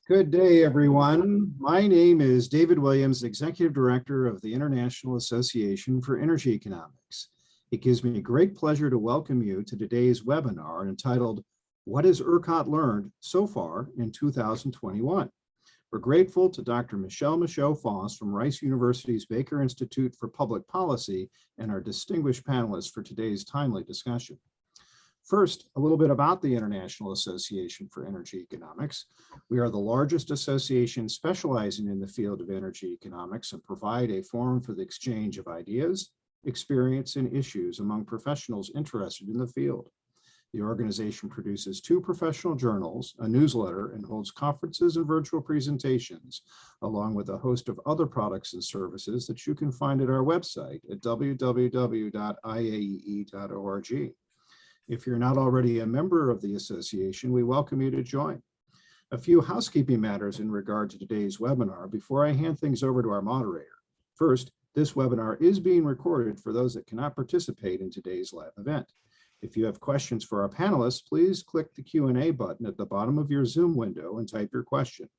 Good day, everyone. My name is David Williams, Executive Director of the International Association for Energy Economics. It gives me great pleasure to welcome you to today's webinar entitled, What has ERCOT Learned So Far in 2021? We're grateful to Dr. Michot Foss from Rice University's Baker Institute for Public Policy and our distinguished panelists for today's timely discussion. First, a little bit about the International Association for Energy Economics. We are the largest association specializing in the field of energy economics and provide a forum for the exchange of ideas, experience, and issues among professionals interested in the field. The organization produces 2 professional journals, a newsletter, and holds conferences and virtual presentations, along with a host of other products and services that you can find at our website at www.iaee.org. If you're not already a member of the association, we welcome you to join. A few housekeeping matters in regard to today's webinar before I hand things over to our moderator. First, this webinar is being recorded for those that cannot participate in today's live event. If you have questions for our panelists, please click the Q&A button at the bottom of your Zoom window and type your question.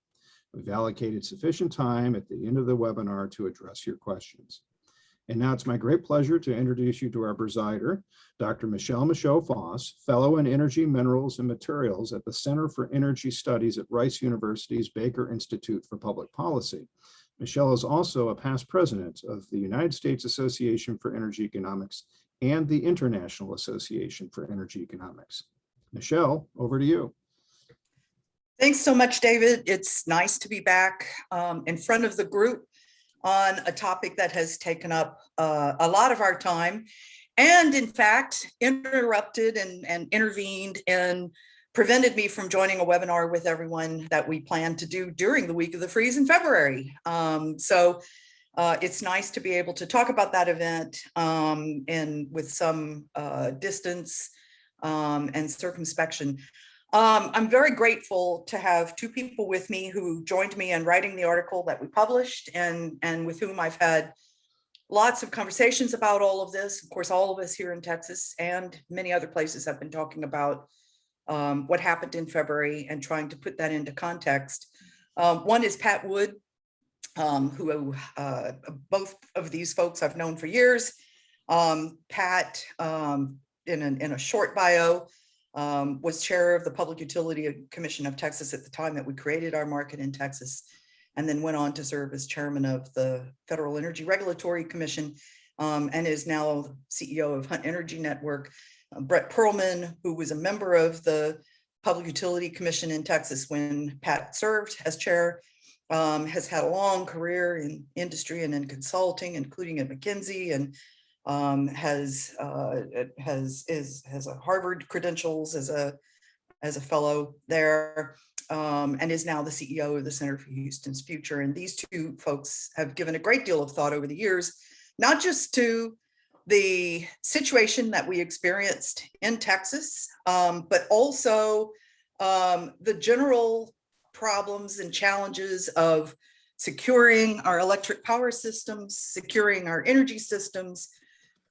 We've allocated sufficient time at the end of the webinar to address your questions. And now it's my great pleasure to introduce you to our presider, Dr. Michot Foss, Fellow in Energy, Minerals, and Materials at the Center for Energy Studies at Rice University's Baker Institute for Public Policy. Michelle is also a past president of the United States Association for Energy Economics and the International Association for Energy Economics. Michelle, over to you. Thanks so much, David. It's nice to be back in front of the group on a topic that has taken up a lot of our time and in fact interrupted and intervened and prevented me from joining a webinar with everyone that we plan to do during the week of the freeze in February. So it's nice to be able to talk about that event and with some distance and circumspection. I'm very grateful to have 2 people with me who joined me in writing the article that we published and with whom I've had lots of conversations about all of this. Of course, all of us here in Texas and many other places have been talking about what happened in February and trying to put that into context. One is Pat Wood, who both of these folks I've known for years. Pat, in a short bio, was chair of the Public Utility Commission of Texas at the time that we created our market in Texas, and then went on to serve as chairman of the Federal Energy Regulatory Commission, and is now CEO of Hunt Energy Network. Brett Perlman, who was a member of the Public Utility Commission in Texas when Pat served as chair, has had a long career in industry and in consulting, including at McKinsey, and has a Harvard credentials as a fellow there, and is now the CEO of the Center for Houston's Future. And these 2 folks have given a great deal of thought over the years, not just to the situation that we experienced in Texas, but also the general problems and challenges of securing our electric power systems, securing our energy systems,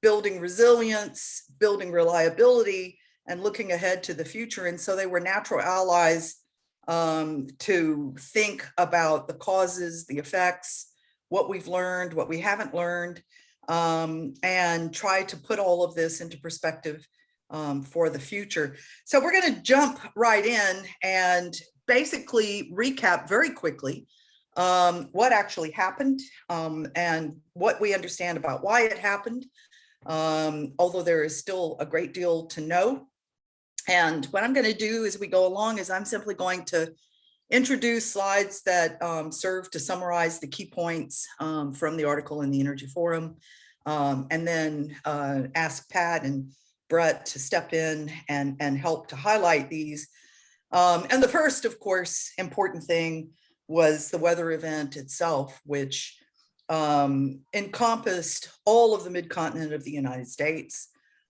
building resilience, building reliability, and looking ahead to the future. And so they were natural allies to think about the causes, the effects, what we've learned, what we haven't learned, and try to put all of this into perspective for the future. So we're going to jump right in and basically recap very quickly what actually happened and what we understand about why it happened. Although there is still a great deal to know. And what I'm going to do as we go along is I'm simply going to introduce slides that serve to summarize the key points from the article in the Energy Forum, and then ask Pat and Brett to step in and help to highlight these. And the first, of course, important thing was the weather event itself, which encompassed all of the mid-continent of the United States.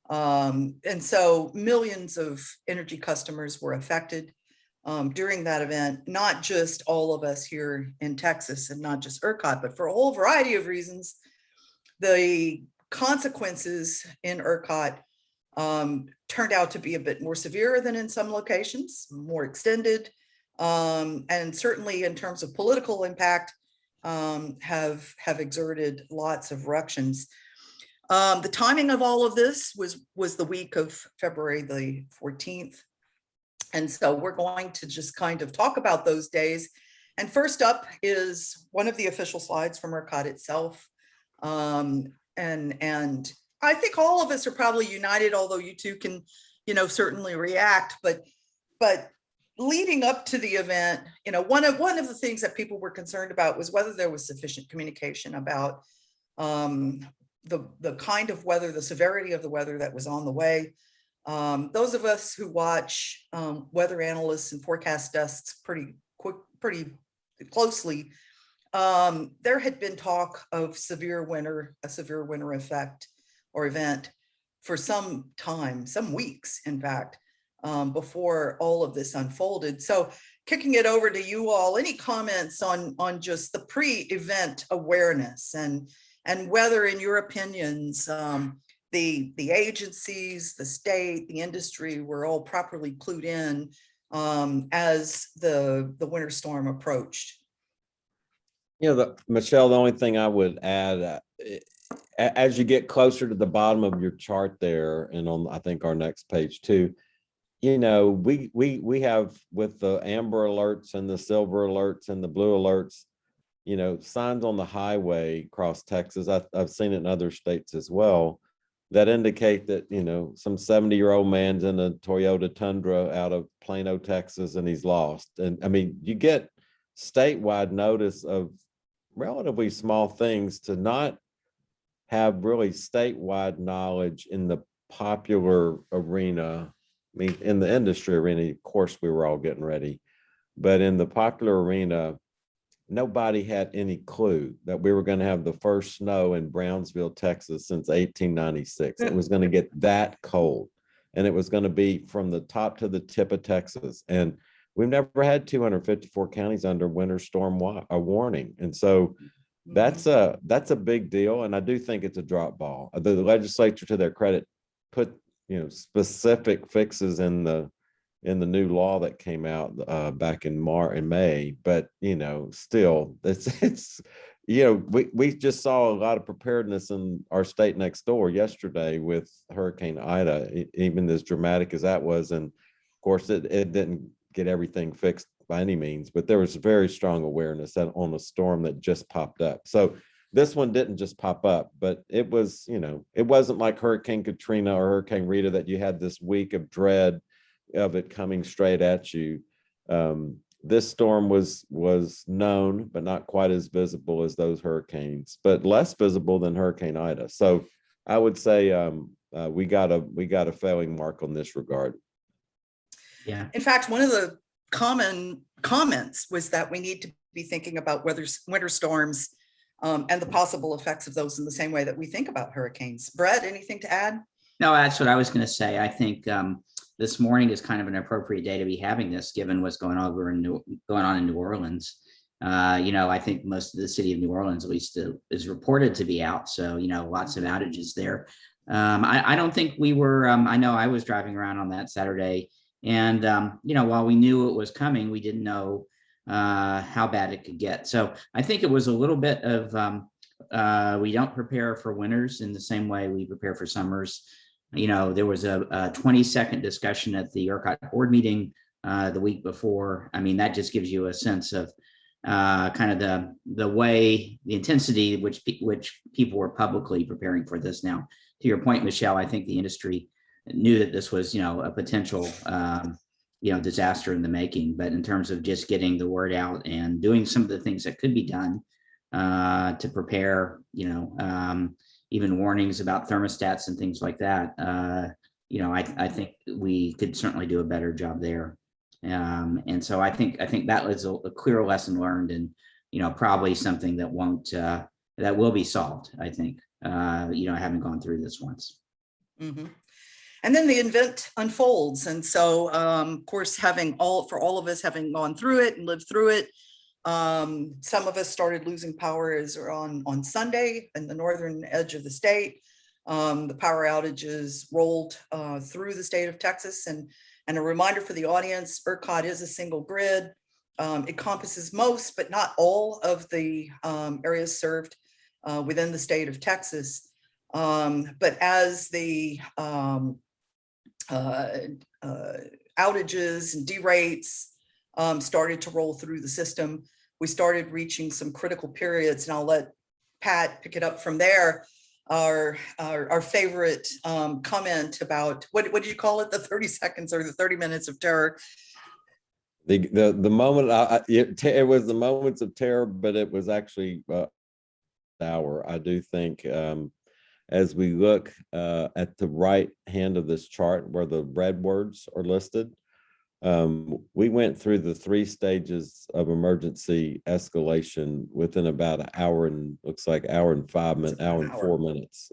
And so millions of energy customers were affected during that event, not just all of us here in Texas and not just ERCOT, but for a whole variety of reasons. The consequences in ERCOT turned out to be a bit more severe than in some locations, more extended, and certainly in terms of political impact, have exerted lots of ructions. The timing of all of this was the week of February the 14th. And so we're going to just kind of talk about those days. And first up is one of the official slides from ERCOT itself. And I think all of us are probably united, although you two can, certainly react, but leading up to the event, one of the things that people were concerned about was whether there was sufficient communication about the kind of weather, the severity of the weather that was on the way. Those of us who watch weather analysts and forecast desks pretty closely, there had been talk of a severe winter effect or event for some time, some weeks, in fact, before all of this unfolded. So kicking it over to you all, any comments on just the pre-event awareness and whether, in your opinions, the agencies, the state, the industry were all properly clued in as the winter storm approached? Michelle, the only thing I would add, as you get closer to the bottom of your chart there, and on I think our next page too, we have, with the amber alerts and the silver alerts and the blue alerts, signs on the highway across Texas. I've seen it in other states as well, that indicate that, some 70-year-old man's in a Toyota Tundra out of Plano, Texas, and he's lost. And I mean, you get statewide notice of relatively small things to not have really statewide knowledge in the popular arena. I mean, in the industry arena, of course, we were all getting ready, but in the popular arena, nobody had any clue that we were going to have the first snow in Brownsville, Texas since 1896. It was going to get that cold, and it was going to be from the top to the tip of Texas. And we've never had 254 counties under winter storm warning. And so that's a big deal. And I do think it's a drop ball. The legislature, to their credit, put, specific fixes in the new law that came out back in May, but still it's we just saw a lot of preparedness in our state next door yesterday with Hurricane Ida, even as dramatic as that was. And of course it didn't get everything fixed by any means, but there was very strong awareness that on a storm that just popped up. So this one didn't just pop up, but it was, it wasn't like Hurricane Katrina or Hurricane Rita that you had this week of dread of it coming straight at you. This storm was known, but not quite as visible as those hurricanes, but less visible than Hurricane Ida. So I would say we got a failing mark on this regard. Yeah. In fact, one of the common comments was that we need to be thinking about winter storms and the possible effects of those in the same way that we think about hurricanes. Brett, anything to add? No, that's what I was going to say. I think this morning is kind of an appropriate day to be having this, given what's going on in New Orleans. I think most of the city of New Orleans, at least, is reported to be out. So, lots of outages there. I don't think we were. I know I was driving around on that Saturday, and while we knew it was coming, we didn't know how bad it could get. So I think it was a little bit of we don't prepare for winters in the same way we prepare for summers. There was a 20-second discussion at the ERCOT board meeting the week before. I mean, that just gives you a sense of kind of the intensity which people were publicly preparing for this. Now, to your point, Michelle, I think the industry knew that this was, a potential, disaster in the making. But in terms of just getting the word out and doing some of the things that could be done to prepare, even warnings about thermostats and things like that, I think we could certainly do a better job there. And so I think that was a clear lesson learned, and, probably something that that will be solved, I think, having gone through this once. Mm-hmm. And then the event unfolds. And so, of course, for all of us having gone through it and lived through it, some of us started losing power on Sunday in the northern edge of the state. The power outages rolled through the state of Texas. And a reminder for the audience, ERCOT is a single grid. encompasses most, but not all of the areas served within the state of Texas. But as the outages and derates started to roll through the system, we started reaching some critical periods, and I'll let Pat pick it up from there. Our favorite comment about what did you call it? The 30 seconds or the 30 minutes of terror. The moment it was the moments of terror, but it was actually hour. I do think as we look at the right hand of this chart where the red words are listed, we went through the 3 stages of emergency escalation within about an hour and looks like hour and 5 minutes, hour and 4 minutes,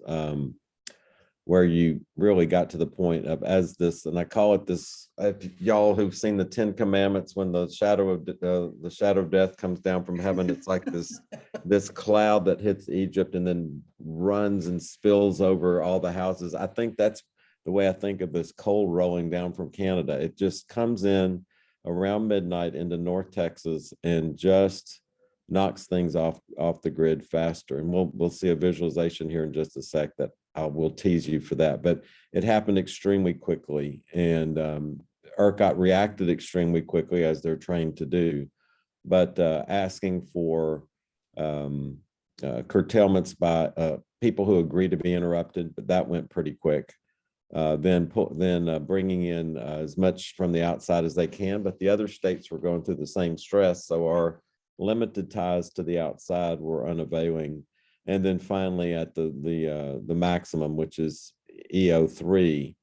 where you really got to the point of as this, and I call it this, if y'all who've seen the 10 Commandments, when the shadow of death comes down from heaven, it's like this cloud that hits Egypt and then runs and spills over all the houses. I think that's the way I think of this cold rolling down from Canada. It just comes in around midnight into North Texas and just knocks things off the grid faster. And we'll see a visualization here in just a sec that I will tease you for that. But it happened extremely quickly, and ERCOT reacted extremely quickly as they're trained to do. But asking for curtailments by people who agreed to be interrupted, but that went pretty quick. Then bringing in as much from the outside as they can, but the other states were going through the same stress, so our limited ties to the outside were unavailing. And then finally, at the maximum, which is EO3,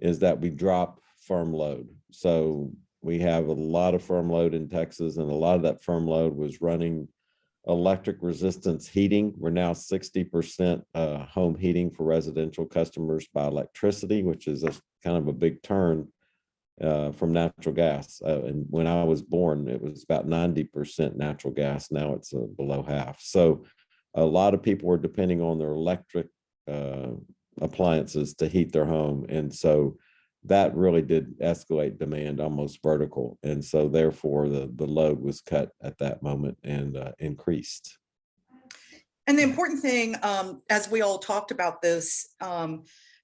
is that we drop firm load. So we have a lot of firm load in Texas, and a lot of that firm load was running electric resistance heating. We're now 60% home heating for residential customers by electricity, which is kind of a big turn from natural gas. And when I was born, it was about 90% natural gas. Now it's below half. So a lot of people were depending on their electric appliances to heat their home. And so that really did escalate demand almost vertical. And so therefore the load was cut at that moment and increased. And the important thing, as we all talked about this,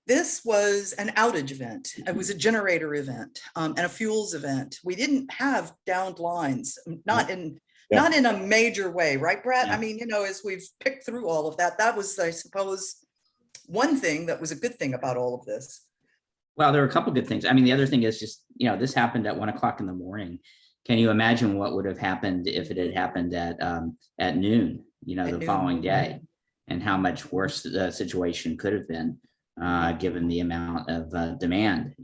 this was an outage event. It was a generator event and a fuels event. We didn't have downed lines, not in a major way, right, Brett? Yeah. I mean, as we've picked through all of that, that was, I suppose, one thing that was a good thing about all of this. Well, there are a couple good things. I mean, the other thing is just, this happened at 1 o'clock in the morning. Can you imagine what would have happened if it had happened at noon, the following day, and how much worse the situation could have been given the amount of demand,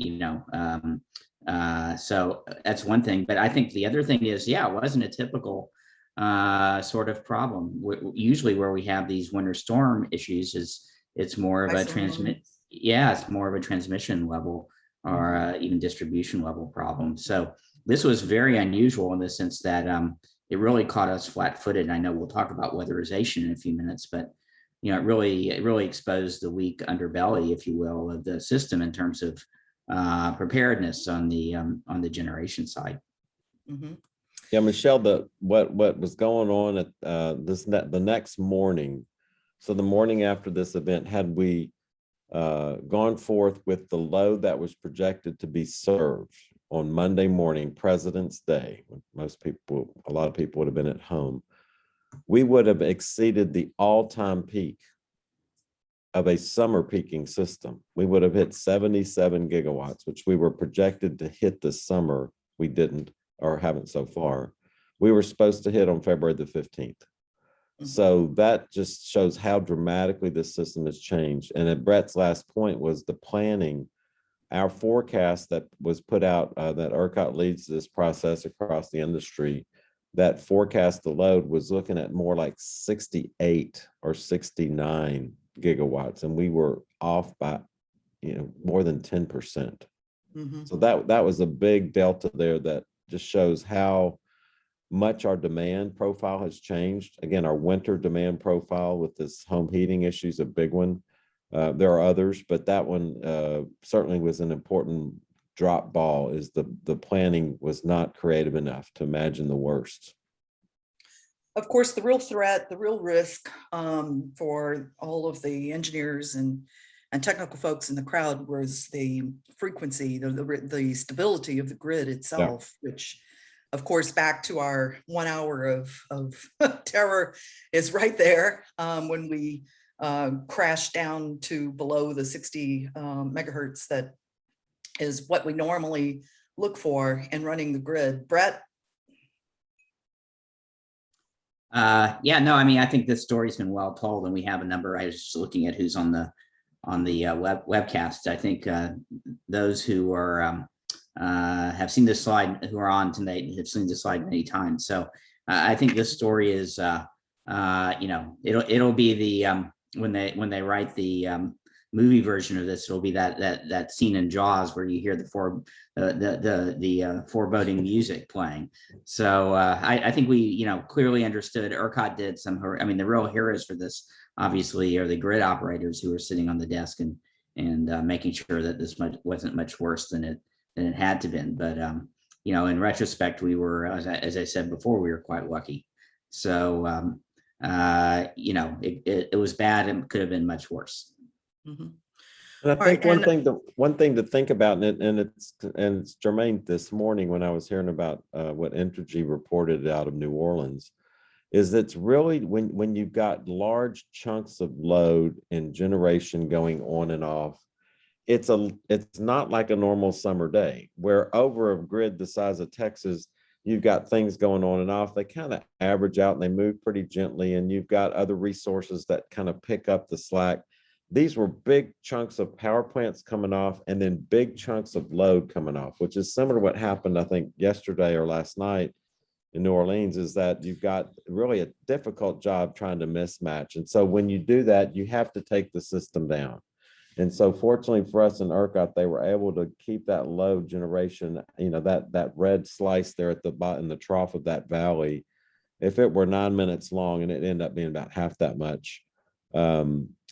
so that's one thing. But I think the other thing is, it wasn't a typical sort of problem. Usually where we have these winter storm issues it's more of a it's more of a transmission level or even distribution level problem. So this was very unusual in the sense that it really caught us flat-footed. I know we'll talk about weatherization in a few minutes, but it really exposed the weak underbelly, if you will, of the system in terms of preparedness on the generation side. Mm-hmm. Yeah, Michelle, what was going on at the next morning. So the morning after this event, had we gone forth with the load that was projected to be served on Monday morning, President's Day, when a lot of people would have been at home, we would have exceeded the all-time peak of a summer peaking system. We would have hit 77 gigawatts, which we were projected to hit this summer. We didn't, or haven't so far. We were supposed to hit on February the 15th. So that just shows how dramatically this system has changed. And at Brett's last point was the planning. Our forecast that was put out, that ERCOT leads this process across the industry, that forecast the load was looking at more like 68 or 69 gigawatts. And we were off by, more than 10%. Mm-hmm. So that was a big delta there that just shows how much our demand profile has changed. Again, our winter demand profile with this home heating issue is a big one. There are others, but that one certainly was an important drop ball is the planning was not creative enough to imagine the worst. Of course, the real threat, the real risk for all of the engineers and technical folks in the crowd was the frequency, the stability of the grid itself, which, of course, back to our 1 hour of terror is right there when we crashed down to below the 60 megahertz that is what we normally look for in running the grid. Brett? Yeah, no, I mean, I think this story's been well told, and we have a number. I was just looking at who's on the webcast. I think those who are have seen this slide, who are on tonight, have seen this slide many times. So I think this story is, it'll be the when they write the movie version of this, it'll be that scene in Jaws where you hear the foreboding music playing. So I think we clearly understood. ERCOT did some. I mean, the real heroes for this obviously are the grid operators who are sitting on the desk and making sure that this wasn't much worse than it had to been. But in retrospect, we were, as I said before, we were quite lucky. So it was bad and could have been much worse. Mm-hmm. And I think one thing to think about, and it's germane this morning when I was hearing about what Entergy reported out of New Orleans, is it's really when you've got large chunks of load and generation going on and off, it's not like a normal summer day where over a grid the size of Texas, you've got things going on and off. They kind of average out and they move pretty gently, and you've got other resources that kind of pick up the slack. These were big chunks of power plants coming off and then big chunks of load coming off, which is similar to what happened, I think, yesterday or last night in New Orleans, is that you've got really a difficult job trying to mismatch. And so when you do that, you have to take the system down. And so fortunately for us in ERCOT, they were able to keep that load generation, that red slice there at the bottom, in the trough of that valley. If it were 9 minutes long and it ended up being about half that much,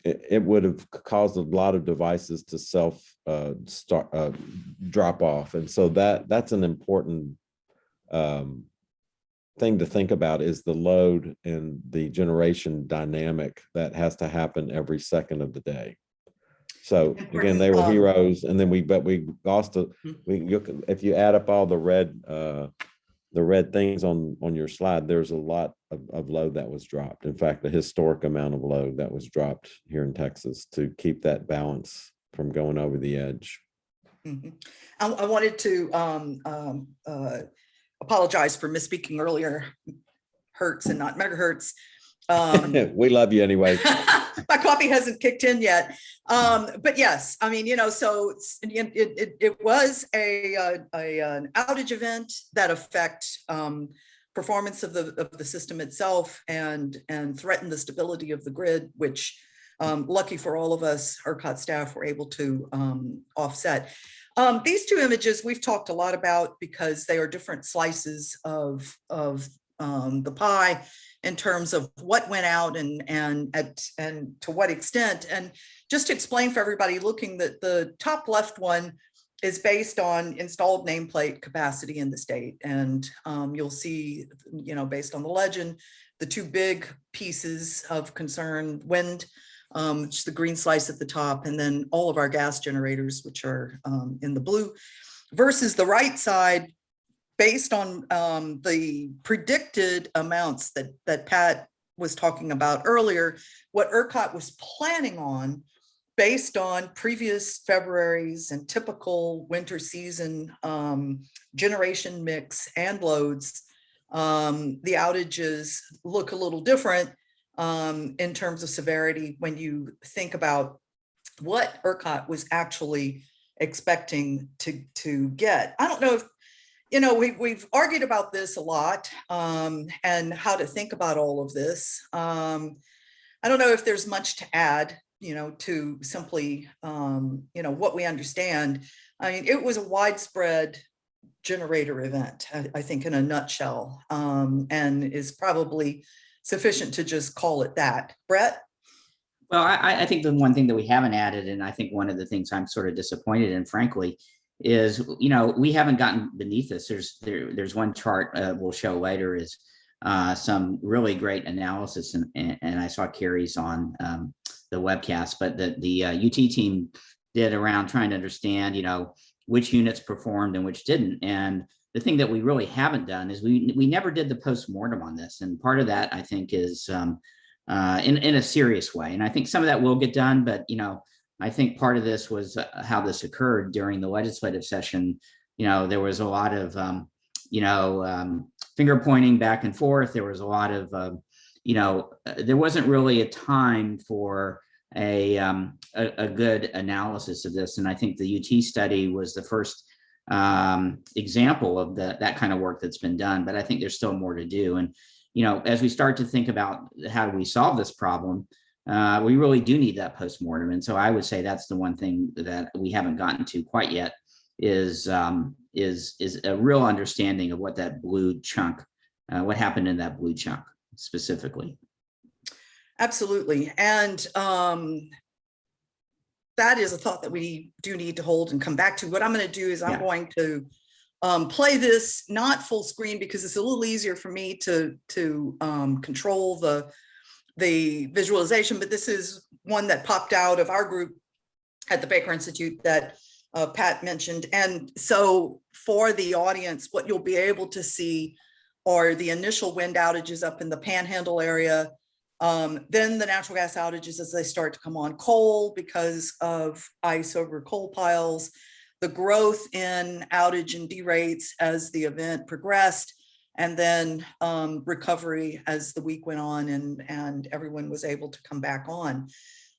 it would have caused a lot of devices to drop off. And so that's an important thing to think about, is the load and the generation dynamic that has to happen every second of the day. So again, they were heroes, and then we lost if you add up all the red things on your slide, there's a lot of load that was dropped. In fact, a historic amount of load that was dropped here in Texas to keep that balance from going over the edge. Mm-hmm. I wanted to apologize for misspeaking earlier. Hertz and not megahertz. We love you anyway. My coffee hasn't kicked in yet. But yes, I mean, so it was an outage event that affect performance of the system itself and threatened the stability of the grid, which lucky for all of us, ERCOT staff were able to offset. These two images we've talked a lot about because they are different slices of the pie in terms of what went out and to what extent. And just to explain for everybody looking, that the top left one is based on installed nameplate capacity in the state. And you'll see, based on the legend, the two big pieces of concern: wind, which is the green slice at the top, and then all of our gas generators, which are in the blue, versus the right side, based on the predicted amounts that Pat was talking about earlier, what ERCOT was planning on based on previous February's and typical winter season generation mix and loads. The outages look a little different in terms of severity when you think about what ERCOT was actually expecting to get. I don't know if, we've argued about this a lot and how to think about all of this. I don't know if there's much to add, to simply, what we understand. I mean, it was a widespread generator event, I think, in a nutshell, and is probably sufficient to just call it that. Brett? Well, I think the one thing that we haven't added, and I think one of the things I'm sort of disappointed in, frankly, is, we haven't gotten beneath this. There's one chart we'll show later is some really great analysis, and I saw Carrie's on the webcast, but the UT team did around trying to understand, which units performed and which didn't. And the thing that we really haven't done is we never did the post-mortem on this. And part of that, I think, is in a serious way. And I think some of that will get done, but, I think part of this was how this occurred during the legislative session. There was a lot of, finger pointing back and forth. There was a lot of, there wasn't really a time for a good analysis of this. And I think the UT study was the first example of that kind of work that's been done, but I think there's still more to do. And, as we start to think about how do we solve this problem, we really do need that postmortem. And so I would say that's the one thing that we haven't gotten to quite yet is a real understanding of what that blue chunk, what happened in that blue chunk specifically. Absolutely. And that is a thought that we do need to hold and come back to. What I'm going to do is I'm going to play this not full screen because it's a little easier for me to control the visualization, but this is one that popped out of our group at the Baker Institute that Pat mentioned. And so for the audience, what you'll be able to see are the initial wind outages up in the Panhandle area, then the natural gas outages as they start to come on, coal because of ice over coal piles, the growth in outage and derates as the event progressed, and then recovery as the week went on and everyone was able to come back on.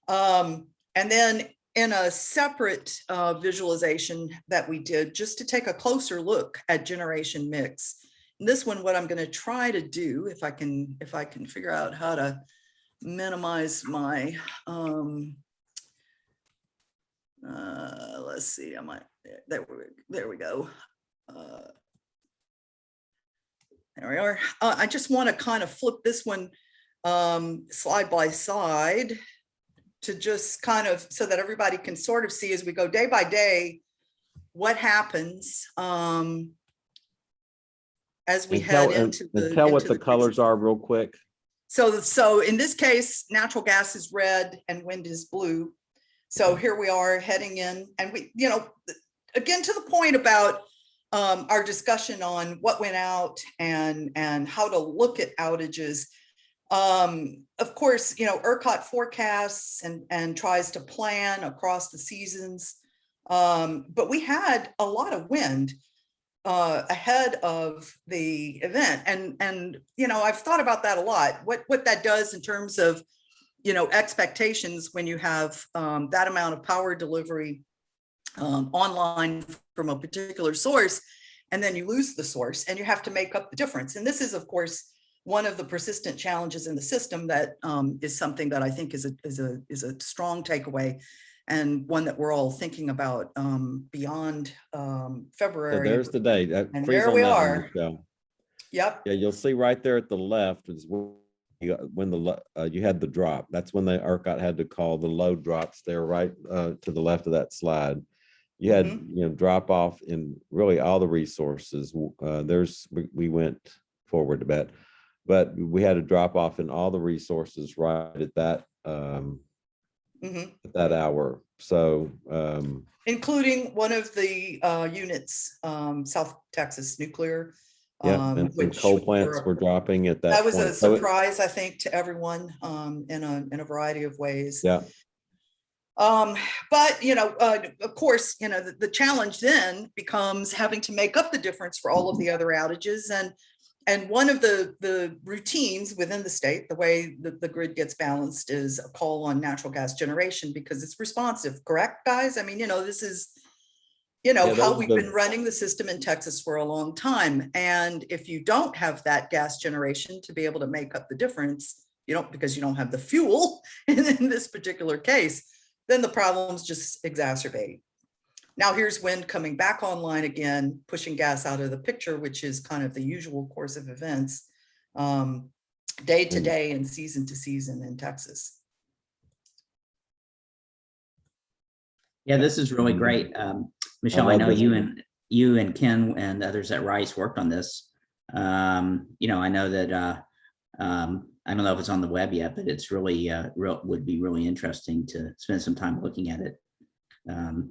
And then in a separate visualization that we did just to take a closer look at generation mix. And this one, what I'm going to try to do, if I can figure out how to minimize my, let's see, I might, there we go. There we are. I just want to kind of flip this one slide by side to just kind of so that everybody can sort of see as we go day by day what happens as we head into the tell what the colors are real quick. So in this case, natural gas is red and wind is blue. So here we are heading in, and we, again, to the point about our discussion on what went out and how to look at outages. Of course, ERCOT forecasts and tries to plan across the seasons, but we had a lot of wind ahead of the event, and I've thought about that a lot. What that does in terms of expectations when you have that amount of power delivery online from a particular source, and then you lose the source and you have to make up the difference. And this is, of course, one of the persistent challenges in the system that is something that I think is a strong takeaway, and one that we're all thinking about beyond February. So there's the date. And there we are. Yep. Yeah, you'll see right there at the left is when you had the drop. That's when the ERCOT had to call the load drops there, right to the left of that slide. You had drop off in really all the resources. We went forward a bit, but we had a drop off in all the resources right at that at that hour. So including one of the units, South Texas Nuclear. And some coal plants were dropping at that. That was point. a surprise, I think, to everyone in a variety of ways. Yeah. But of course, the challenge then becomes having to make up the difference for all of the other outages. And one of the routines within the state, the way the grid gets balanced, is a call on natural gas generation because it's responsive. Correct, guys? I mean, this is how we've been running the system in Texas for a long time. And if you don't have that gas generation to be able to make up the difference, because you don't have the fuel in this particular case, then the problems just exacerbate. Now here's wind coming back online again, pushing gas out of the picture, which is kind of the usual course of events, day to day and season to season in Texas. Yeah, this is really great. Michelle, I love know this. you and Ken and others at Rice worked on this. I know that I don't know if it's on the web yet, but it's really would be really interesting to spend some time looking at it.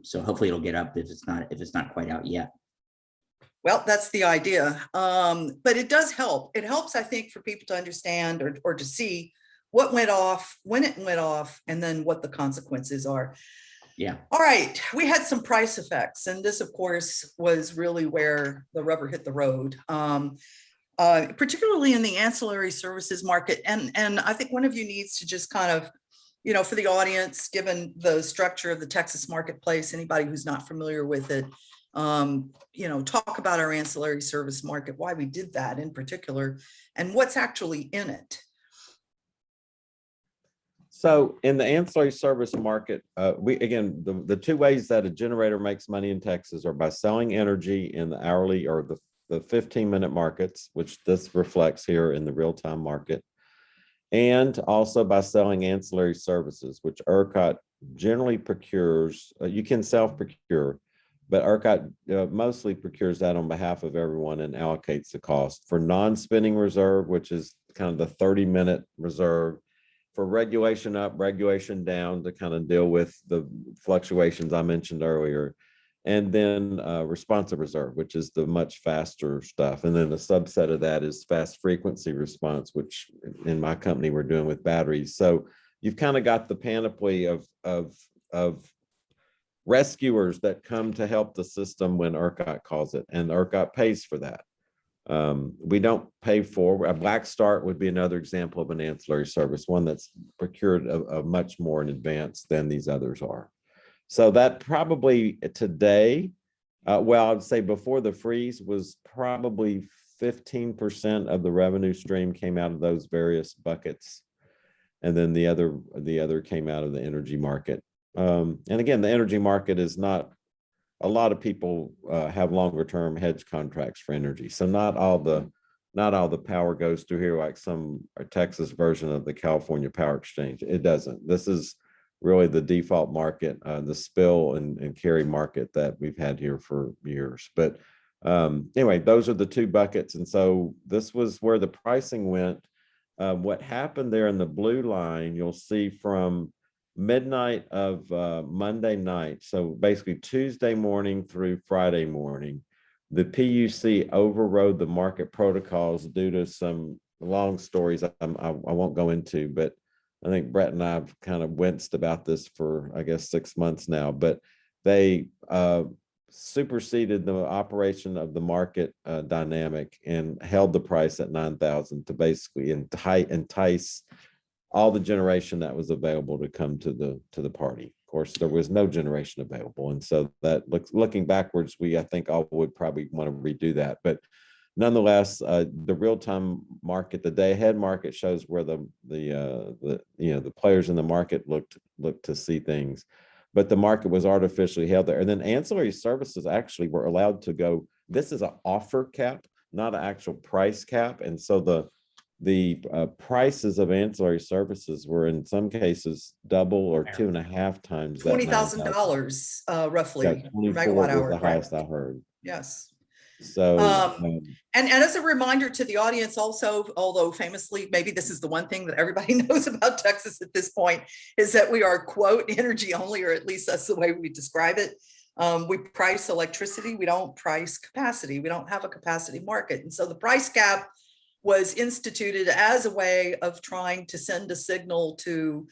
So hopefully it'll get up if it's not quite out yet. Well, that's the idea. But it does help. It helps, I think, for people to understand or to see what went off, when it went off, and then what the consequences are. Yeah. All right. We had some price effects, and this, of course, was really where the rubber hit the road. Particularly in the ancillary services market. And I think one of you needs to just kind of, for the audience, given the structure of the Texas marketplace, anybody who's not familiar with it, talk about our ancillary service market, why we did that in particular, and what's actually in it. So in the ancillary service market, the two ways that a generator makes money in Texas are by selling energy in the hourly or the 15-minute markets, which this reflects here in the real-time market, and also by selling ancillary services, which ERCOT generally procures. You can self-procure, but ERCOT mostly procures that on behalf of everyone and allocates the cost. For non-spinning reserve, which is kind of the 30-minute reserve, for regulation up, regulation down to kind of deal with the fluctuations I mentioned earlier. And then responsive reserve, which is the much faster stuff. And then a subset of that is fast frequency response, which in my company we're doing with batteries. So you've kind of got the panoply of rescuers that come to help the system when ERCOT calls it, and ERCOT pays for that. We don't pay for. A black start would be another example of an ancillary service, one that's procured much more in advance than these others are. So that probably today, I'd say before the freeze was probably 15% of the revenue stream came out of those various buckets. And then the other came out of the energy market. And again, the energy market is not, a lot of people have longer term hedge contracts for energy. So not all the power goes through here like some Texas version of the California Power Exchange. It doesn't. This is really the default market, the spill and carry market that we've had here for years. But anyway, those are the two buckets. And so this was where the pricing went. What happened there in the blue line, you'll see from midnight of Monday night. So basically Tuesday morning through Friday morning, the PUC overrode the market protocols due to some long stories I won't go into, but I think Brett and I have kind of winced about this for, I guess, 6 months now, but they superseded the operation of the market dynamic and held the price at 9,000 to basically entice all the generation that was available to come to the party. Of course, there was no generation available. And so that looking backwards, I think all would probably want to redo that. But nonetheless, the real-time market, the day-ahead market shows where the players in the market looked to see things, but the market was artificially held there. And then ancillary services actually were allowed to go. This is an offer cap, not an actual price cap, and so the prices of ancillary services were in some cases double or 2.5 times that. $20,000 roughly. Yeah, 24 was the highest I heard. Yes. So, and as a reminder to the audience also, although famously, maybe this is the one thing that everybody knows about Texas at this point, is that we are, quote, energy only, or at least that's the way we describe it. We price electricity. We don't price capacity. We don't have a capacity market. And so the price cap was instituted as a way of trying to send a signal to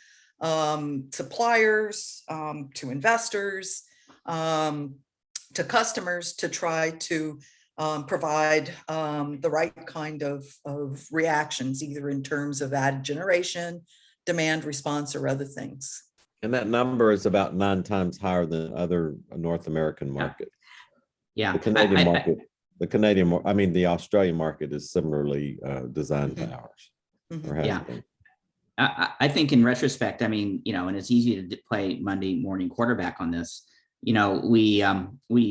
suppliers, to investors, to customers, to try to provide the right kind of reactions, either in terms of added generation, demand response, or other things. And that number is about 9 times higher than other North American markets. Yeah. The Canadian market. The Australian market is similarly designed to ours. Yeah. I think in retrospect, and it's easy to play Monday morning quarterback on this. We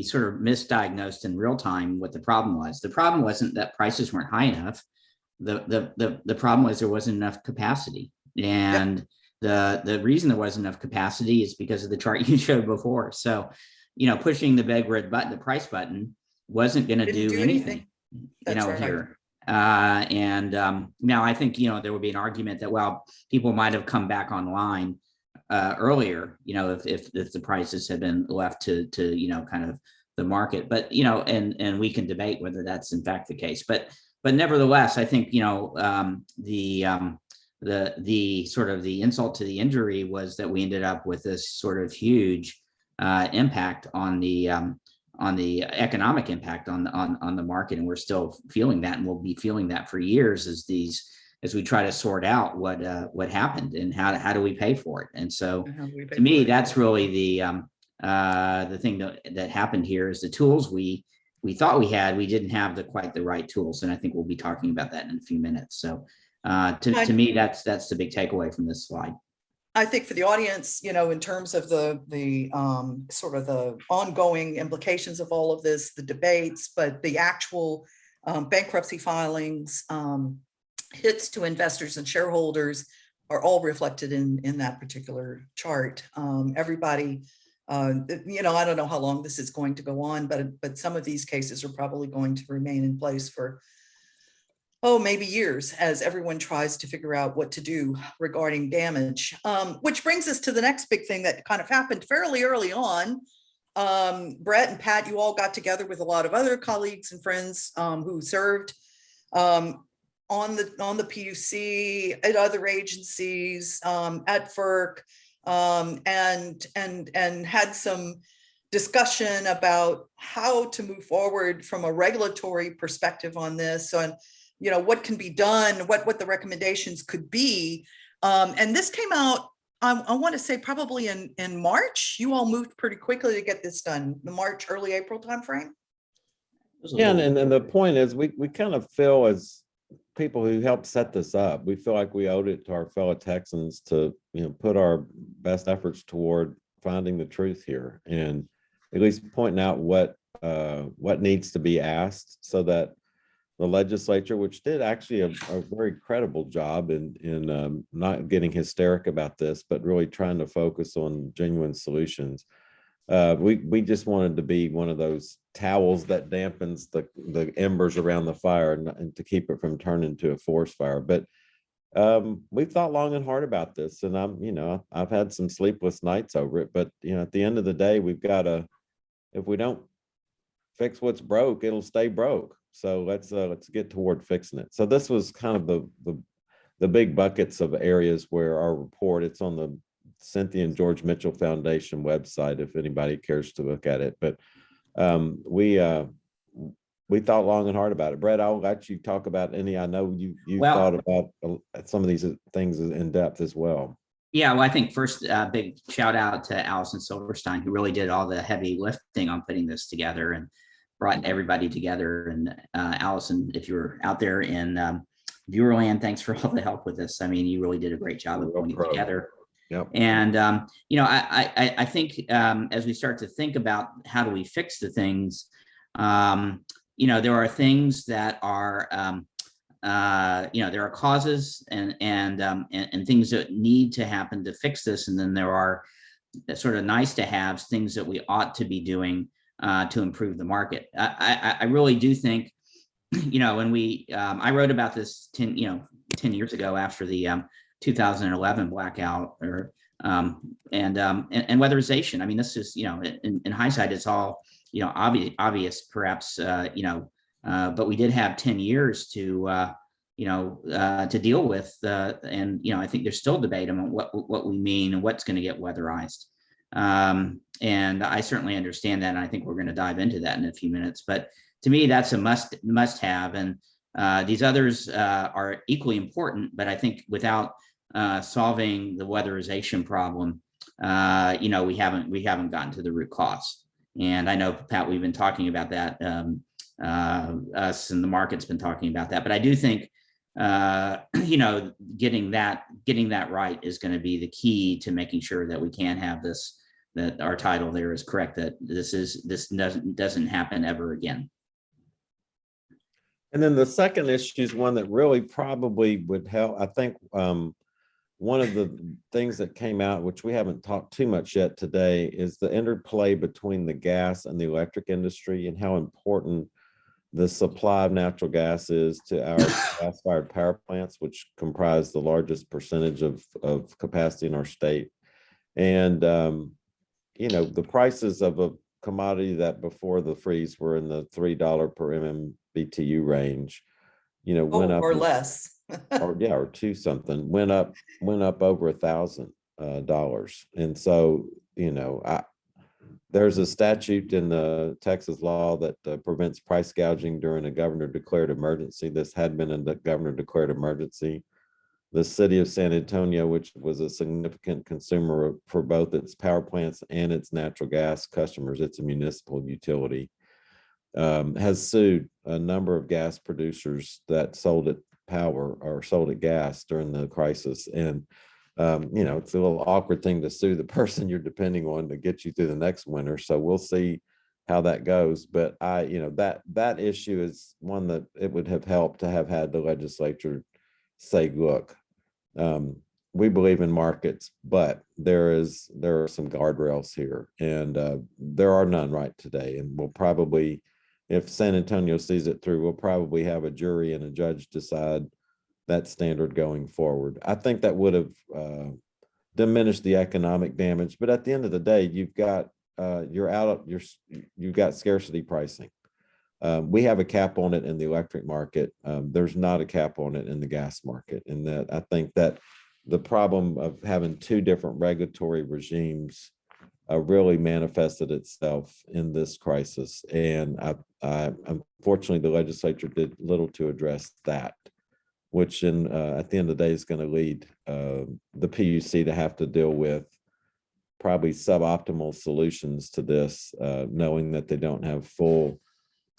sort of misdiagnosed in real time what the problem was. The problem wasn't that prices weren't high enough. The problem was there wasn't enough capacity. And the reason there wasn't enough capacity is because of the chart you showed before. So pushing the big red button, the price button, wasn't going to Didn't do do anything, That's right. here. Now I think, there would be an argument that, well, people might have come back online earlier, if the prices had been left to kind of the market, but, and we can debate whether that's in fact the case, but nevertheless, I think, the sort of the insult to the injury was that we ended up with this sort of huge impact on the economic impact on the market, and we're still feeling that, and we'll be feeling that for years as we try to sort out what happened and how do we pay for it. And so, to me, that's really the thing that happened here is the tools we thought we had, we didn't have quite the right tools, and I think we'll be talking about that in a few minutes. So, to me, that's the big takeaway from this slide. I think for the audience, in terms of the sort of the ongoing implications of all of this, the debates, but the actual bankruptcy filings, hits to investors and shareholders are all reflected in that particular chart. Everybody, I don't know how long this is going to go on, but some of these cases are probably going to remain in place for maybe years as everyone tries to figure out what to do regarding damage. Which brings us to the next big thing that kind of happened fairly early on. Brett and Pat, you all got together with a lot of other colleagues and friends who served on the PUC, at other agencies, at FERC, and had some discussion about how to move forward from a regulatory perspective on this. So, what can be done, what the recommendations could be. And this came out, I want to say probably in March. You all moved pretty quickly to get this done, the March, early April timeframe. Yeah, and the point is we kind of feel, as people who helped set this up, we feel like we owed it to our fellow Texans to put our best efforts toward finding the truth here, and at least pointing out what needs to be asked, so that the legislature, which did actually a very credible job in not getting hysteric about this, but really trying to focus on genuine solutions. We just wanted to be one of those towels that dampens the embers around the fire and to keep it from turning into a forest fire. But we've thought long and hard about this, and I've had some sleepless nights over it. But at the end of the day, we've got to, if we don't fix what's broke, it'll stay broke. So let's get toward fixing it. So this was kind of the big buckets of areas where our report, it's on the Cynthia and George Mitchell Foundation website, if anybody cares to look at it. But we thought long and hard about it. Brett, I'll let you talk about any. I know you thought about some of these things in depth as well. Yeah, well, I think first, big shout out to Allison Silverstein, who really did all the heavy lifting on putting this together and brought everybody together. And Allison, if you're out there in viewerland, thanks for all the help with this. I mean, you really did a great job of putting it together. Yep. And I think as we start to think about how do we fix the things, there are things that are there are causes and things that need to happen to fix this, and then there are sort of nice to haves, things that we ought to be doing to improve the market. I really do think, when I wrote about this 10 years ago after the 2011 blackout and weatherization. I mean, this is, in hindsight, it's all, obvious perhaps, but we did have 10 years to deal with, and I think there's still debate on what we mean and what's going to get weatherized. And I certainly understand that, and I think we're going to dive into that in a few minutes. But to me, that's a must have, and these others are equally important. But I think without solving the weatherization problem, we haven't gotten to the root cause. And I know, Pat, we've been talking about that. Us and the market's been talking about that. But I do think getting that right is going to be the key to making sure that we can have this, that our title there is correct, that this doesn't happen ever again. And then the second issue is one that really probably would help. I think one of the things that came out, which we haven't talked too much yet today, is the interplay between the gas and the electric industry and how important the supply of natural gas is to our gas-fired power plants, which comprise the largest percentage of capacity in our state. And, you know, the prices of a commodity that before the freeze were in the $3 per MMBTU range, you know, went up or less. or two something, went up over $1,000. And so, you know, there's a statute in the Texas law that prevents price gouging during a governor declared emergency. This had been a governor declared emergency. The city of San Antonio, which was a significant consumer for both its power plants and its natural gas customers, it's a municipal utility, has sued a number of gas producers that sold it power or sold it gas during the crisis. And you know, it's a little awkward thing to sue the person you're depending on to get you through the next winter. So we'll see how that goes. But you know, that issue is one that it would have helped to have had the legislature say, look, we believe in markets, but there are some guardrails here, and there are none right today. And we'll probably, if San Antonio sees it through, we'll probably have a jury and a judge decide that standard going forward. I think that would have diminished the economic damage, but at the end of the day, you've got you've got scarcity pricing. We have a cap on it in the electric market. There's not a cap on it in the gas market, and that I think that the problem of having two different regulatory regimes really manifested itself in this crisis. And unfortunately, the legislature did little to address that, which at the end of the day is going to lead the PUC to have to deal with probably suboptimal solutions to this, knowing that they don't have full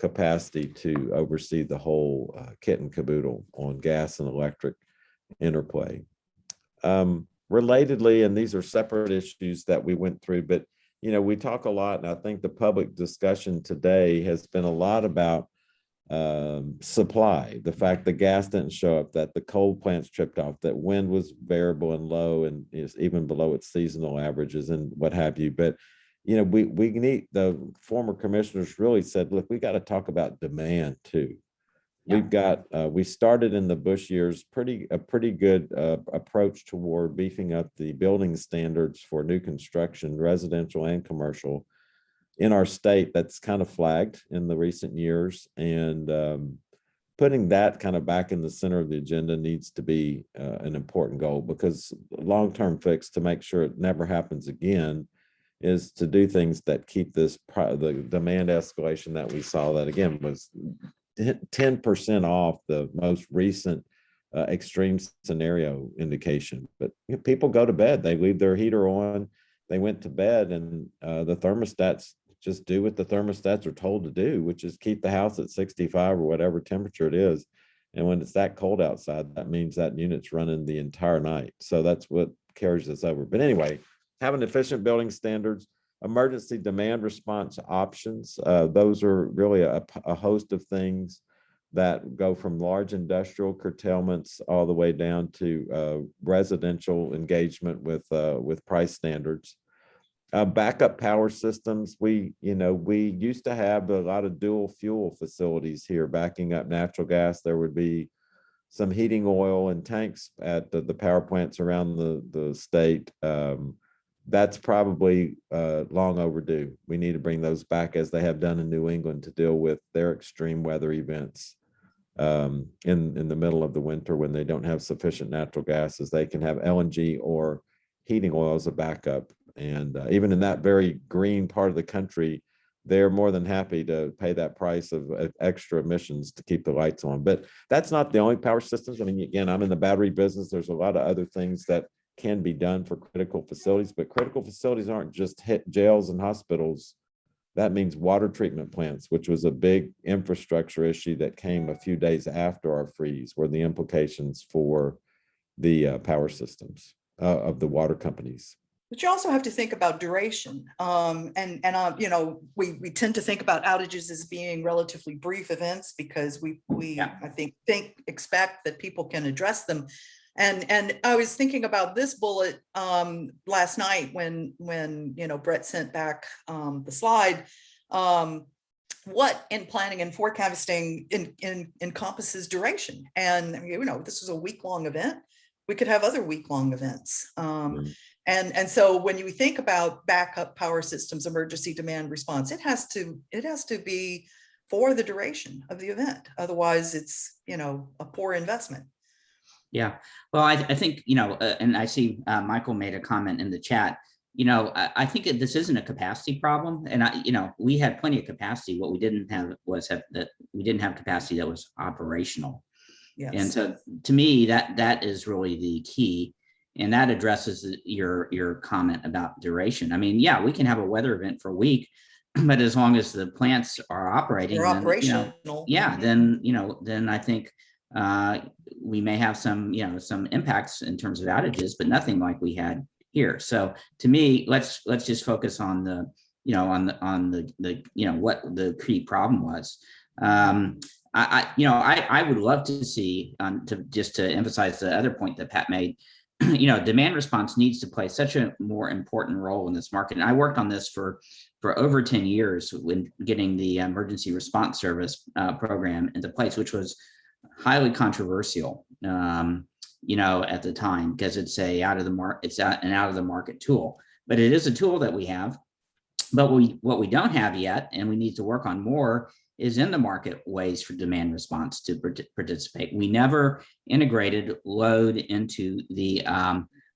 capacity to oversee the whole kit and caboodle on gas and electric interplay. Relatedly, and these are separate issues that we went through, but you know, we talk a lot, and I think the public discussion today has been a lot about supply, the fact that gas didn't show up, that the coal plants tripped off, that wind was variable and low and is even below its seasonal averages and what have you. But you know, we need, the former commissioners really said, look, we got to talk about demand too. Yeah. We've got we started in the Bush years a pretty good approach toward beefing up the building standards for new construction, residential and commercial, in our state. That's kind of flagged in the recent years, and putting that kind of back in the center of the agenda needs to be an important goal, because long-term fix to make sure it never happens again is to do things that keep this the demand escalation that we saw, that again was 10% off the most recent extreme scenario indication. But you know, people go to bed, they leave their heater on, they went to bed, and the thermostats just do what the thermostats are told to do, which is keep the house at 65 or whatever temperature it is. And when it's that cold outside, that means that unit's running the entire night. So that's what carries us over. But anyway, having efficient building standards, emergency demand response options, those are really a host of things that go from large industrial curtailments all the way down to residential engagement with price standards. Backup power systems. We used to have a lot of dual fuel facilities here backing up natural gas. There would be some heating oil and tanks at the power plants around the state. That's probably long overdue. We need to bring those back, as they have done in New England, to deal with their extreme weather events in the middle of the winter when they don't have sufficient natural gases. They can have LNG or heating oil as a backup. And even in that very green part of the country, they're more than happy to pay that price of extra emissions to keep the lights on. But that's not the only power systems. I mean, again, I'm in the battery business. There's a lot of other things that can be done for critical facilities, but critical facilities aren't just jails and hospitals. That means water treatment plants, which was a big infrastructure issue that came a few days after our freeze, were the implications for the power systems of the water companies. But you also have to think about duration. You know, we tend to think about outages as being relatively brief events because we I think expect that people can address them. And I was thinking about this bullet last night when Brett sent back the slide. What in planning and forecasting encompasses duration? And this is a week-long event. We could have other week-long events. And so when you think about backup power systems, emergency demand response, it has to be for the duration of the event. Otherwise, it's a poor investment. Yeah, well, I think, and I see Michael made a comment in the chat. I think this isn't a capacity problem. And we had plenty of capacity. What we didn't have was that we didn't have capacity that was operational. Yes. And so to me, that is really the key. And that addresses your comment about duration. I mean, yeah, we can have a weather event for a week, but as long as the plants are operating, they're operational. then I think we may have some impacts in terms of outages, but nothing like we had here. So to me, let's just focus on the what the key problem was. I would love to see, to emphasize the other point that Pat made, demand response needs to play such a more important role in this market. And I worked on this for over 10 years when getting the emergency response service program into place, which was highly controversial, at the time, because it's an out of the market tool, but it is a tool that we have. But what we don't have yet, and we need to work on more, is in the market ways for demand response to participate. We never integrated load into the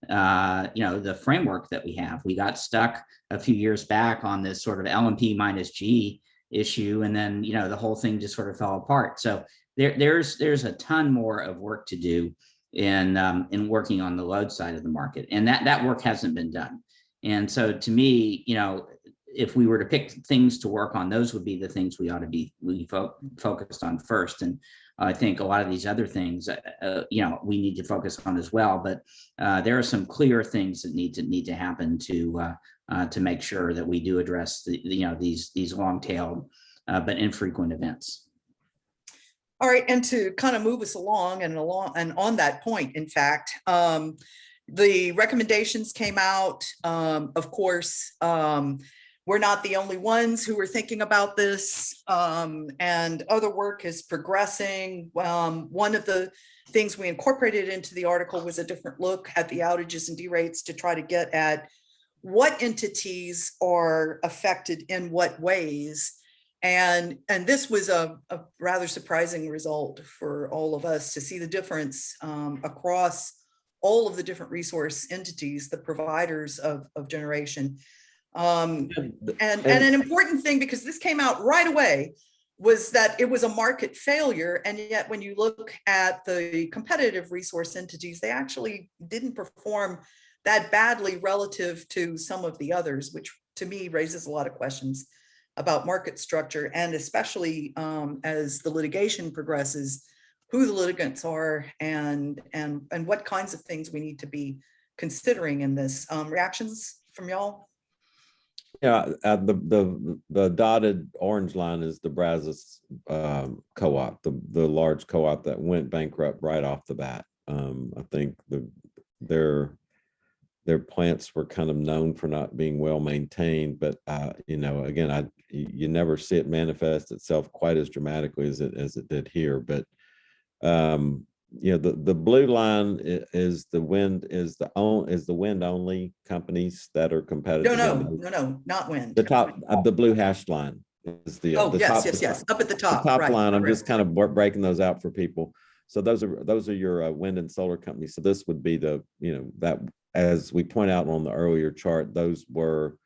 the framework that we have. We got stuck a few years back on this sort of LMP minus G issue, and then the whole thing just sort of fell apart. So there's a ton more of work to do in working on the load side of the market, and that work hasn't been done. And so to me, if we were to pick things to work on, those would be the things we ought to be focused on first. And I think a lot of these other things, we need to focus on as well. But there are some clear things that need to happen to make sure that we do address these long-tailed but infrequent events. All right, and to kind of move us along and on that point, in fact, the recommendations came out. Of course, we're not the only ones who are thinking about this, and other work is progressing. One of the things we incorporated into the article was a different look at the outages and derates to try to get at what entities are affected in what ways. And this was a rather surprising result for all of us to see the difference across all of the different resource entities, the providers of generation. And an important thing, because this came out right away, was that it was a market failure. And yet when you look at the competitive resource entities, they actually didn't perform that badly relative to some of the others, which to me raises a lot of questions about market structure, and especially as the litigation progresses, who the litigants are and what kinds of things we need to be considering in this. Reactions from y'all? Yeah, the dotted orange line is the Brazos co-op, the large co-op that went bankrupt right off the bat. I think their plants were kind of known for not being well maintained, but again, you never see it manifest itself quite as dramatically as it did here. But the blue line is the wind only companies that are competitive. No, not wind. The top of the blue hashed line is the yes, up at the top. The top line. I'm just kind of breaking those out for people. So those are your wind and solar companies. So this would be that, as we point out on the earlier chart, those were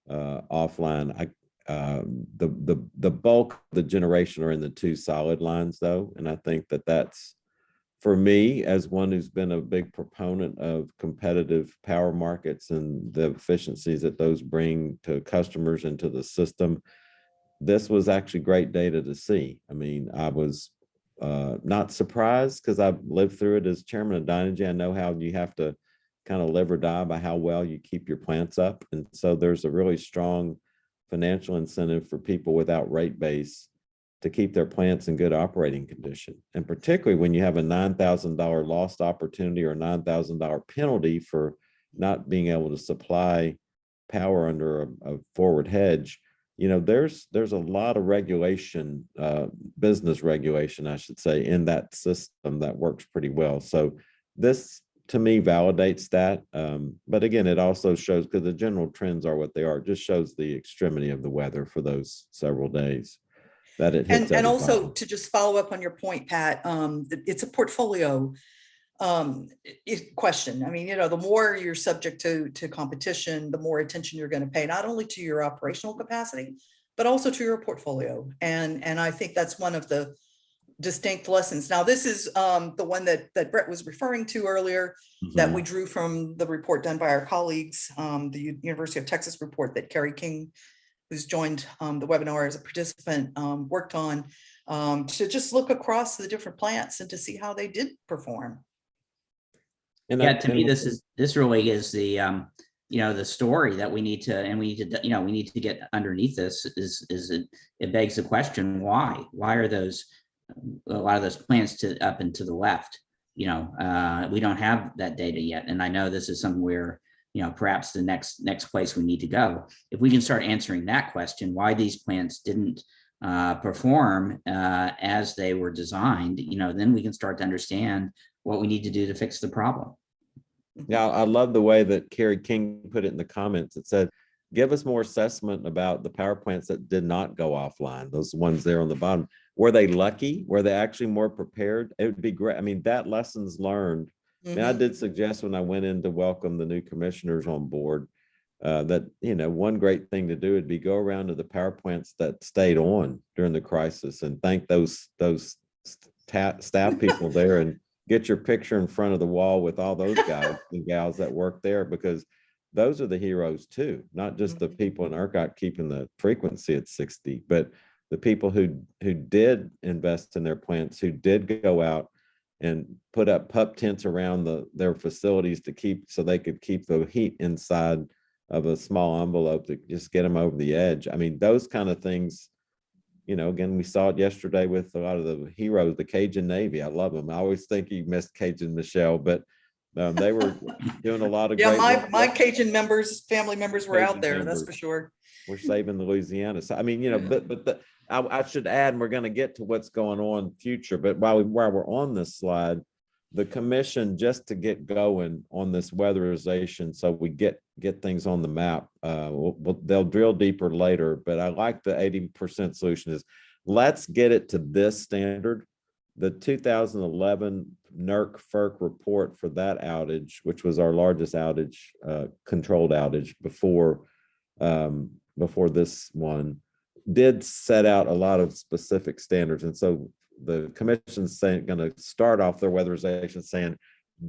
offline. The bulk of the generation are in the two solid lines though, and I think that's, for me, as one who's been a big proponent of competitive power markets and the efficiencies that those bring to customers and to the system, this was actually great data to see. I mean, I was not surprised because I've lived through it as chairman of Dynegy. I know how you have to kind of live or die by how well you keep your plants up. And so there's a really strong financial incentive for people without rate base to keep their plants in good operating condition. And particularly when you have a $9,000 lost opportunity or $9,000 penalty for not being able to supply power under a forward hedge, you know, there's a lot of regulation, business regulation, I should say, in that system that works pretty well. So this, to me, validates that. But again, it also shows, because the general trends are what they are, it just shows the extremity of the weather for those several days that it hits. And also to just follow up on your point, Pat, it's a portfolio question. I mean, you know, the more you're subject to competition, the more attention you're going to pay, not only to your operational capacity, but also to your portfolio. And I think that's one of the distinct lessons. Now, this is the one that Brett was referring to earlier, that we drew from the report done by our colleagues, the University of Texas report that Carrie King, who's joined the webinar as a participant, worked on, to just look across the different plants and to see how they did perform. And yeah, to me, this really is the you know, the story that we need to get underneath this is it begs the question, why are those a lot of those plants up and to the left? You know, we don't have that data yet, and I know this is somewhere, you know, perhaps the next place we need to go. If we can start answering that question, why these plants didn't perform as they were designed, you know, then we can start to understand what we need to do to fix the problem. Yeah, I love the way that Carrie King put it in the comments. It said, give us more assessment about the power plants that did not go offline, those ones there on the bottom. Were they lucky? Were they actually more prepared? It would be great. I mean, that lessons learned. I mean, I did suggest when I went in to welcome the new commissioners on board that, you know, one great thing to do would be go around to the power plants that stayed on during the crisis and thank those staff people there and get your picture in front of the wall with all those guys and gals that work there, because those are the heroes too, not just the people in ERCOT keeping the frequency at 60, but the people who did invest in their plants, who did go out and put up pup tents around their facilities to keep, so they could keep the heat inside of a small envelope to just get them over the edge. I mean, those kind of things, you know, again, we saw it yesterday with a lot of the heroes, the Cajun Navy. I love them. I always think you missed Cajun Michelle, but they were doing a lot of great work. My Cajun family members were out there, that's for sure. We're saving Louisiana. So, I mean, you know, but I should add, and we're going to get to what's going on future, but while we're on this slide, the commission, just to get going on this weatherization, so we get things on the map, they'll drill deeper later, but I like the 80% solution is, let's get it to this standard. The 2011 NERC-FERC report for that outage, which was our largest outage, controlled outage before this one, did set out a lot of specific standards. And so the commission's going to start off their weatherization saying,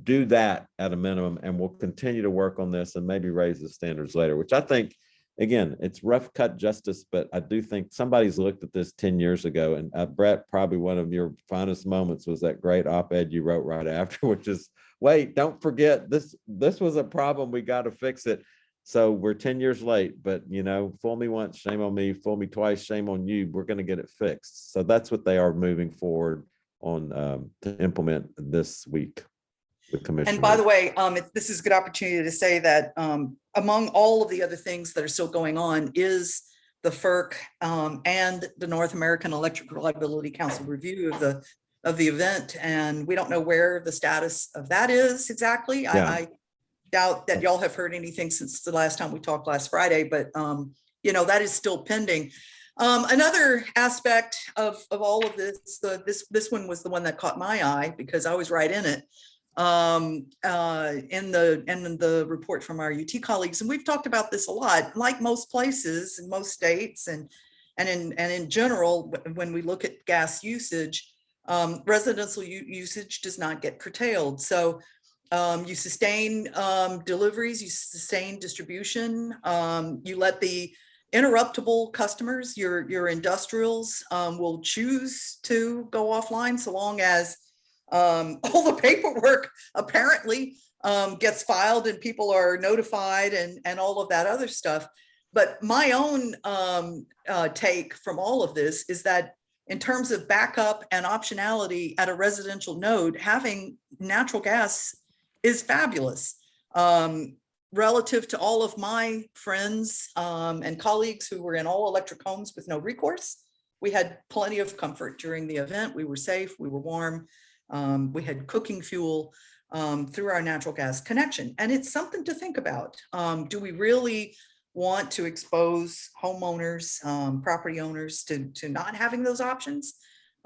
do that at a minimum, and we'll continue to work on this and maybe raise the standards later, which I think, again, it's rough cut justice, but I do think somebody's looked at this 10 years ago. And Brett, probably one of your finest moments was that great op-ed you wrote right after, which is, wait, don't forget, this was a problem, we got to fix it. So we're 10 years late, but, you know, fool me once, shame on me, fool me twice, shame on you. We're going to get it fixed. So that's what they are moving forward on to implement this week. And by the way, this is a good opportunity to say that among all of the other things that are still going on is the FERC and the North American Electric Reliability Council review of the event, and we don't know where the status of that is exactly. Yeah. I doubt that y'all have heard anything since the last time we talked last Friday, but you know, that is still pending. Another aspect of all of this, this one was the one that caught my eye because I was right in it. In the report from our UT colleagues, and we've talked about this a lot, like most places in most states and in general, when we look at gas usage, residential usage does not get curtailed. So you sustain deliveries, you sustain distribution, you let the interruptible customers, your industrials, will choose to go offline so long as all the paperwork apparently gets filed and people are notified and all of that other stuff. But my own take from all of this is that in terms of backup and optionality at a residential node, having natural gas is fabulous. Relative to all of my friends and colleagues who were in all electric homes with no recourse, we had plenty of comfort during the event. We were safe, we were warm, we had cooking fuel through our natural gas connection. And it's something to think about. Do we really want to expose homeowners, property owners to not having those options?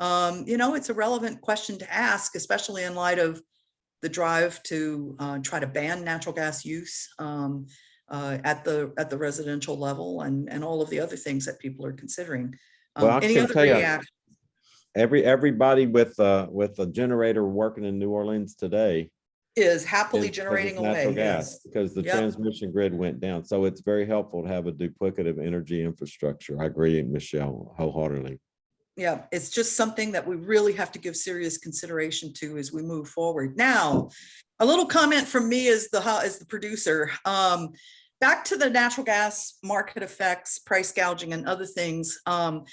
It's a relevant question to ask, especially in light of the drive to try to ban natural gas use at the residential level and all of the other things that people are considering. Well, I Any can other tell you, reaction? everybody with a generator working in New Orleans today Is happily is- 'cause generating it's natural away. gas Yes. because the Yep. transmission grid went down. So it's very helpful to have a duplicative energy infrastructure. I agree, Michelle, wholeheartedly. Yeah, it's just something that we really have to give serious consideration to as we move forward. Now, a little comment from me as the producer. Back to the natural gas market effects, price gouging, and other things. One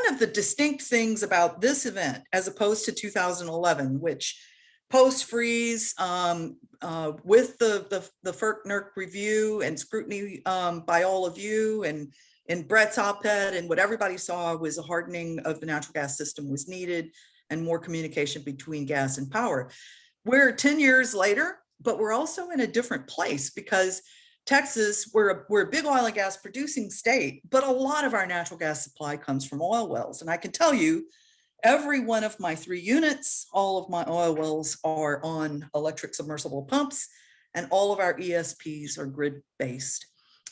of the distinct things about this event, as opposed to 2011, which post-freeze with the FERC-NERC review and scrutiny by all of you and in Brett's op-ed, and what everybody saw was a hardening of the natural gas system was needed and more communication between gas and power. We're 10 years later, but we're also in a different place because Texas, we're a big oil and gas producing state, but a lot of our natural gas supply comes from oil wells. And I can tell you, every one of my 3 units, all of my oil wells are on electric submersible pumps, and all of our ESPs are grid-based.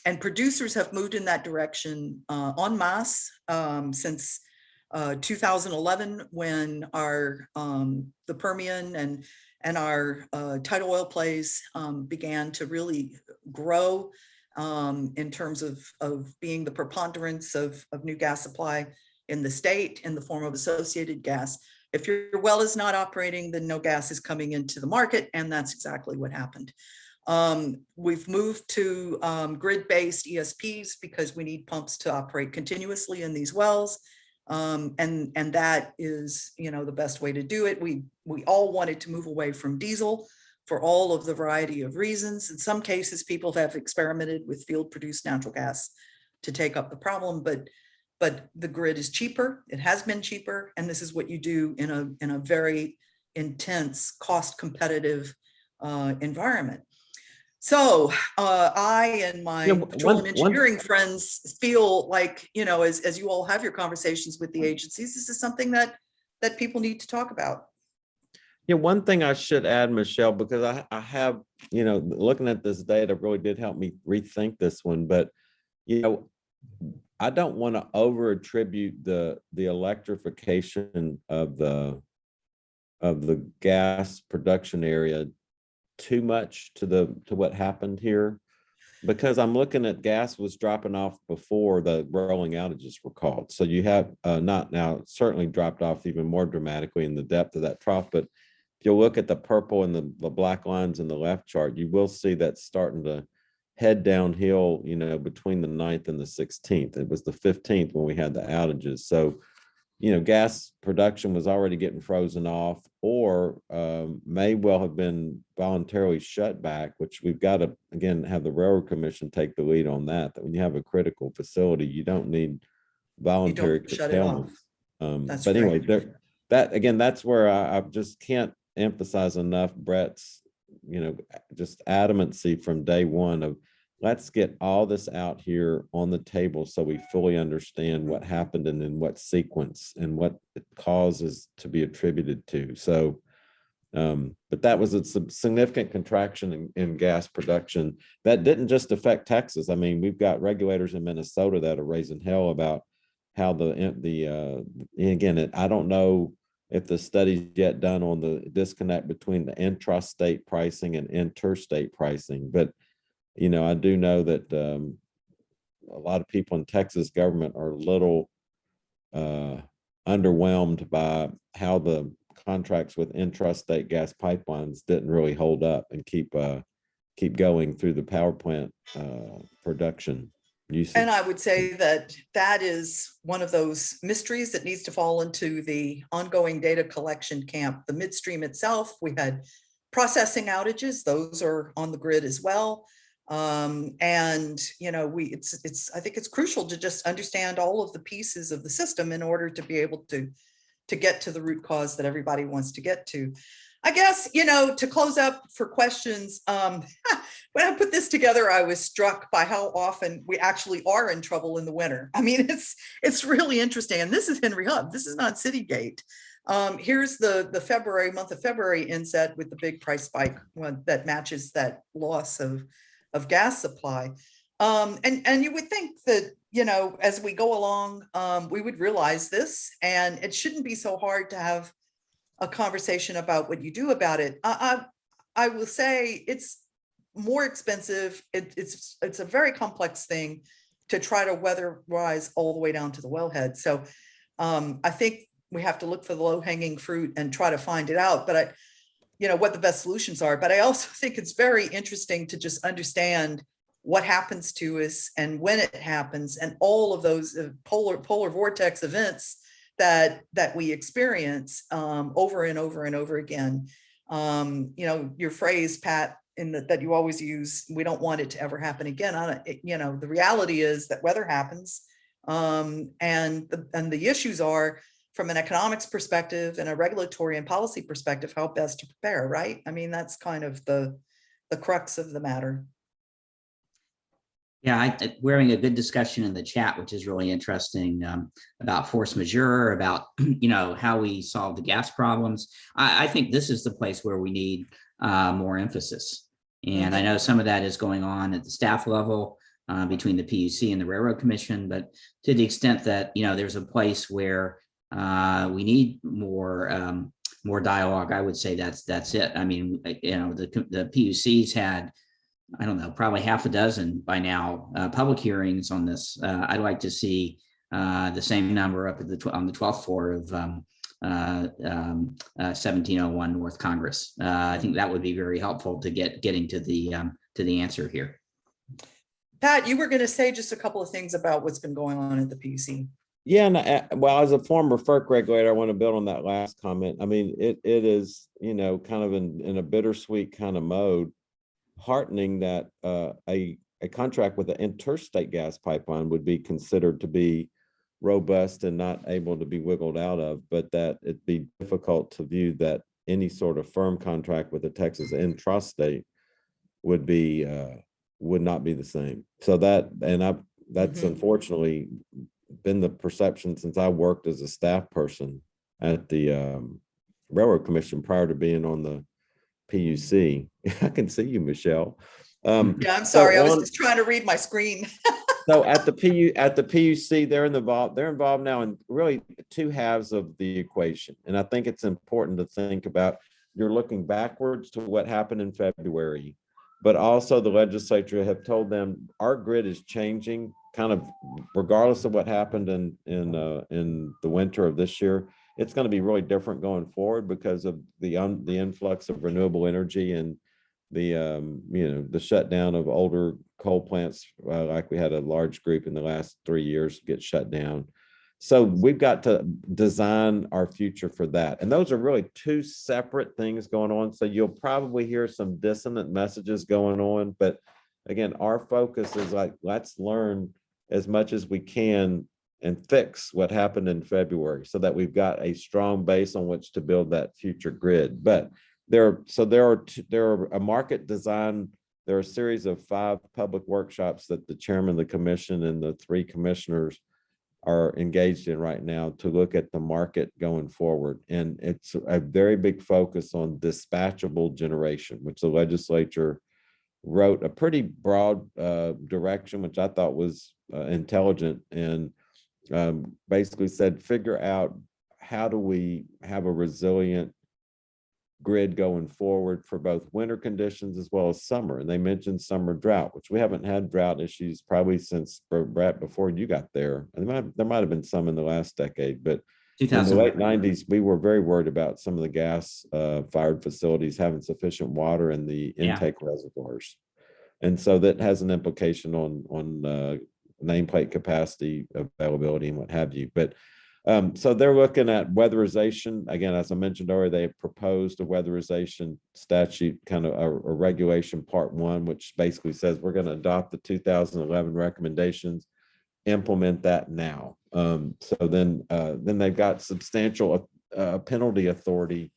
And producers have moved in that direction en masse since 2011, when the Permian and our tight oil plays began to really grow in terms of being the preponderance of new gas supply in the state in the form of associated gas. If your well is not operating, then no gas is coming into the market, and that's exactly what happened. We've moved to grid-based ESPs because we need pumps to operate continuously in these wells. And that is, the best way to do it. We all wanted to move away from diesel for all of the variety of reasons. In some cases, people have experimented with field-produced natural gas to take up the problem, but the grid is cheaper. It has been cheaper, and this is what you do in a very intense, cost-competitive environment. So I and my petroleum one- engineering friends feel like, as you all have your conversations with the agencies, this is something that people need to talk about. Yeah, one thing I should add, Michelle, because I have, looking at this data really did help me rethink this one, but, I don't want to over attribute the electrification of the gas production area too much to what happened here, because I'm looking at gas was dropping off before the rolling outages were called. So you have not now, it certainly dropped off even more dramatically in the depth of that trough. But if you look at the purple and the black lines in the left chart, you will see that starting to head downhill, between the 9th and the 16th. It was the 15th when we had the outages. So, gas production was already getting frozen off, or may well have been voluntarily shut back, which we've got to, again, have the Railroad Commission take the lead on that when you have a critical facility, you don't need voluntary curtailments. But anyway, that's where I just can't emphasize enough Brett's, just adamancy from day one of, let's get all this out here on the table so we fully understand what happened and in what sequence and what it causes to be attributed to. So, but that was a significant contraction in gas production that didn't just affect Texas. I mean, we've got regulators in Minnesota that are raising hell about how again, I don't know if the study's yet done on the disconnect between the intrastate pricing and interstate pricing, but I do know that a lot of people in Texas government are a little underwhelmed by how the contracts with intrastate gas pipelines didn't really hold up and keep going through the power plant production. usage. And I would say that that is one of those mysteries that needs to fall into the ongoing data collection camp. The midstream itself, we had processing outages; those are on the grid as well. And you know, I think it's crucial to just understand all of the pieces of the system in order to be able to get to the root cause that everybody wants to get to. I guess, you know, to close up for questions, when I put this together, I was struck by how often we actually are in trouble in the winter. I mean, it's really interesting. And this is Henry Hub. This is not Citygate. Here's the month of February inset with the big price spike that matches that loss of gas supply. And you would think that, you know, as we go along, we would realize this, and it shouldn't be so hard to have a conversation about what you do about it. I will say it's more expensive. It's a very complex thing to try to weatherize all the way down to the wellhead. So I think we have to look for the low-hanging fruit and try to find it out, but you know, what the best solutions are. But I also think it's very interesting to just understand what happens to us and when it happens, and all of those polar vortex events that we experience over and over and over again. You know, your phrase, Pat, that you always use, we don't want it to ever happen again. You know, the reality is that weather happens, and the issues are, from an economics perspective and a regulatory and policy perspective, how best to prepare, right? I mean, that's kind of the crux of the matter. Yeah, we're having a good discussion in the chat, which is really interesting, about force majeure, about, you know, how we solve the gas problems. I think this is the place where we need more emphasis. And I know some of that is going on at the staff level between the PUC and the Railroad Commission, but to the extent that, you know, there's a place where we need more dialogue, I would say that's it. I mean, you know, the PUC's had, I don't know, probably half a dozen by now public hearings on this. I'd like to see the same number up at on the 12th floor of 1701 North Congress. I think that would be very helpful to getting to the answer here. Pat, you were going to say just a couple of things about what's been going on at the PUC. Yeah, and well, as a former FERC regulator, I want to build on that last comment. I mean, it is, you know, kind of in a bittersweet kind of mode, heartening that a contract with an interstate gas pipeline would be considered to be robust and not able to be wiggled out of, but that it'd be difficult to view that any sort of firm contract with a Texas intrastate would not be the same. So that's unfortunately been the perception since I worked as a staff person at the Railroad Commission prior to being on the PUC. I can see you, Michelle. Yeah, I'm sorry. I was just trying to read my screen. So at the PUC, they're involved now in really two halves of the equation. And I think it's important to think about, you're looking backwards to what happened in February, but also the legislature have told them our grid is changing kind of regardless of what happened in the winter of this year. It's going to be really different going forward because of the influx of renewable energy and the shutdown of older coal plants, like we had a large group in the last 3 years get shut down. So we've got to design our future for that. And those are really two separate things going on. So you'll probably hear some dissonant messages going on. But again, our focus is like, let's learn as much as we can and fix what happened in February so that we've got a strong base on which to build that future grid. But there are a market design. There are a series of 5 public workshops that the chairman of the commission and the 3 commissioners are engaged in right now to look at the market going forward. And it's a very big focus on dispatchable generation, which the legislature wrote a pretty broad direction, which I thought was intelligent, and basically said, figure out how do we have a resilient grid going forward for both winter conditions as well as summer. And they mentioned summer drought, which we haven't had drought issues probably since Brett before you got there. And there might have been some in the last decade, but in the late 90s, we were very worried about some of the gas fired facilities having sufficient water in the intake reservoirs. And so that has an implication on nameplate capacity, availability, and what have you. But so they're looking at weatherization. Again, as I mentioned earlier, they have proposed a weatherization statute, kind of a regulation part 1, which basically says we're going to adopt the 2011 recommendations, implement that now. So then they've got substantial penalty authority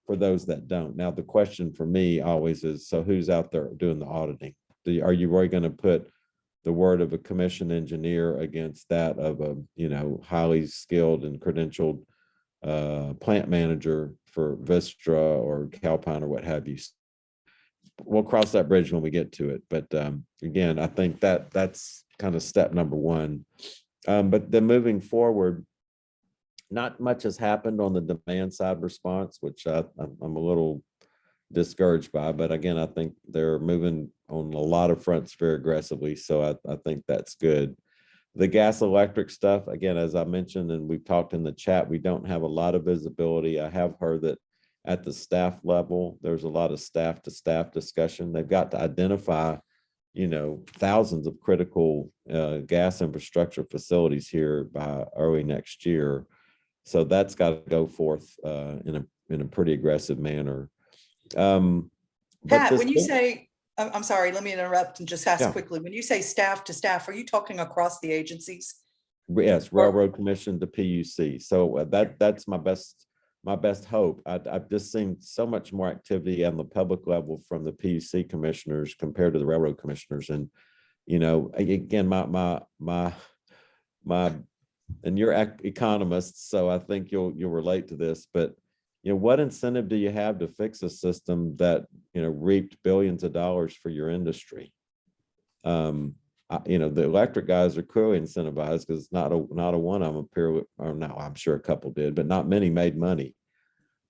for those that don't. Now, the question for me always is, so who's out there doing the auditing? Are you really going to put the word of a commissioned engineer against that of a, highly skilled and credentialed plant manager for Vistra or Calpine or what have you? We'll cross that bridge when we get to it. But again, I think that's kind of step number 1. But then moving forward, not much has happened on the demand side response, which I'm a little discouraged by. But again, I think they're moving on a lot of fronts very aggressively. So I think that's good. The gas electric stuff, again, as I mentioned, and we've talked in the chat, we don't have a lot of visibility. I have heard that at the staff level, there's a lot of staff to staff discussion. They've got to identify, thousands of critical gas infrastructure facilities here by early next year. So that's got to go forth in a pretty aggressive manner. Pat, when you say, I'm sorry, let me interrupt and just ask quickly. When you say staff to staff, are you talking across the agencies? Yes, Railroad Commission to PUC. So that's my best hope. I've just seen so much more activity on the public level from the PUC commissioners compared to the railroad commissioners. And, again, my and you're economists, so I think you'll relate to this, but what incentive do you have to fix a system that reaped billions of dollars for your industry? The electric guys are clearly incentivized because not a one of them appear, or no, I'm sure a couple did, but not many made money.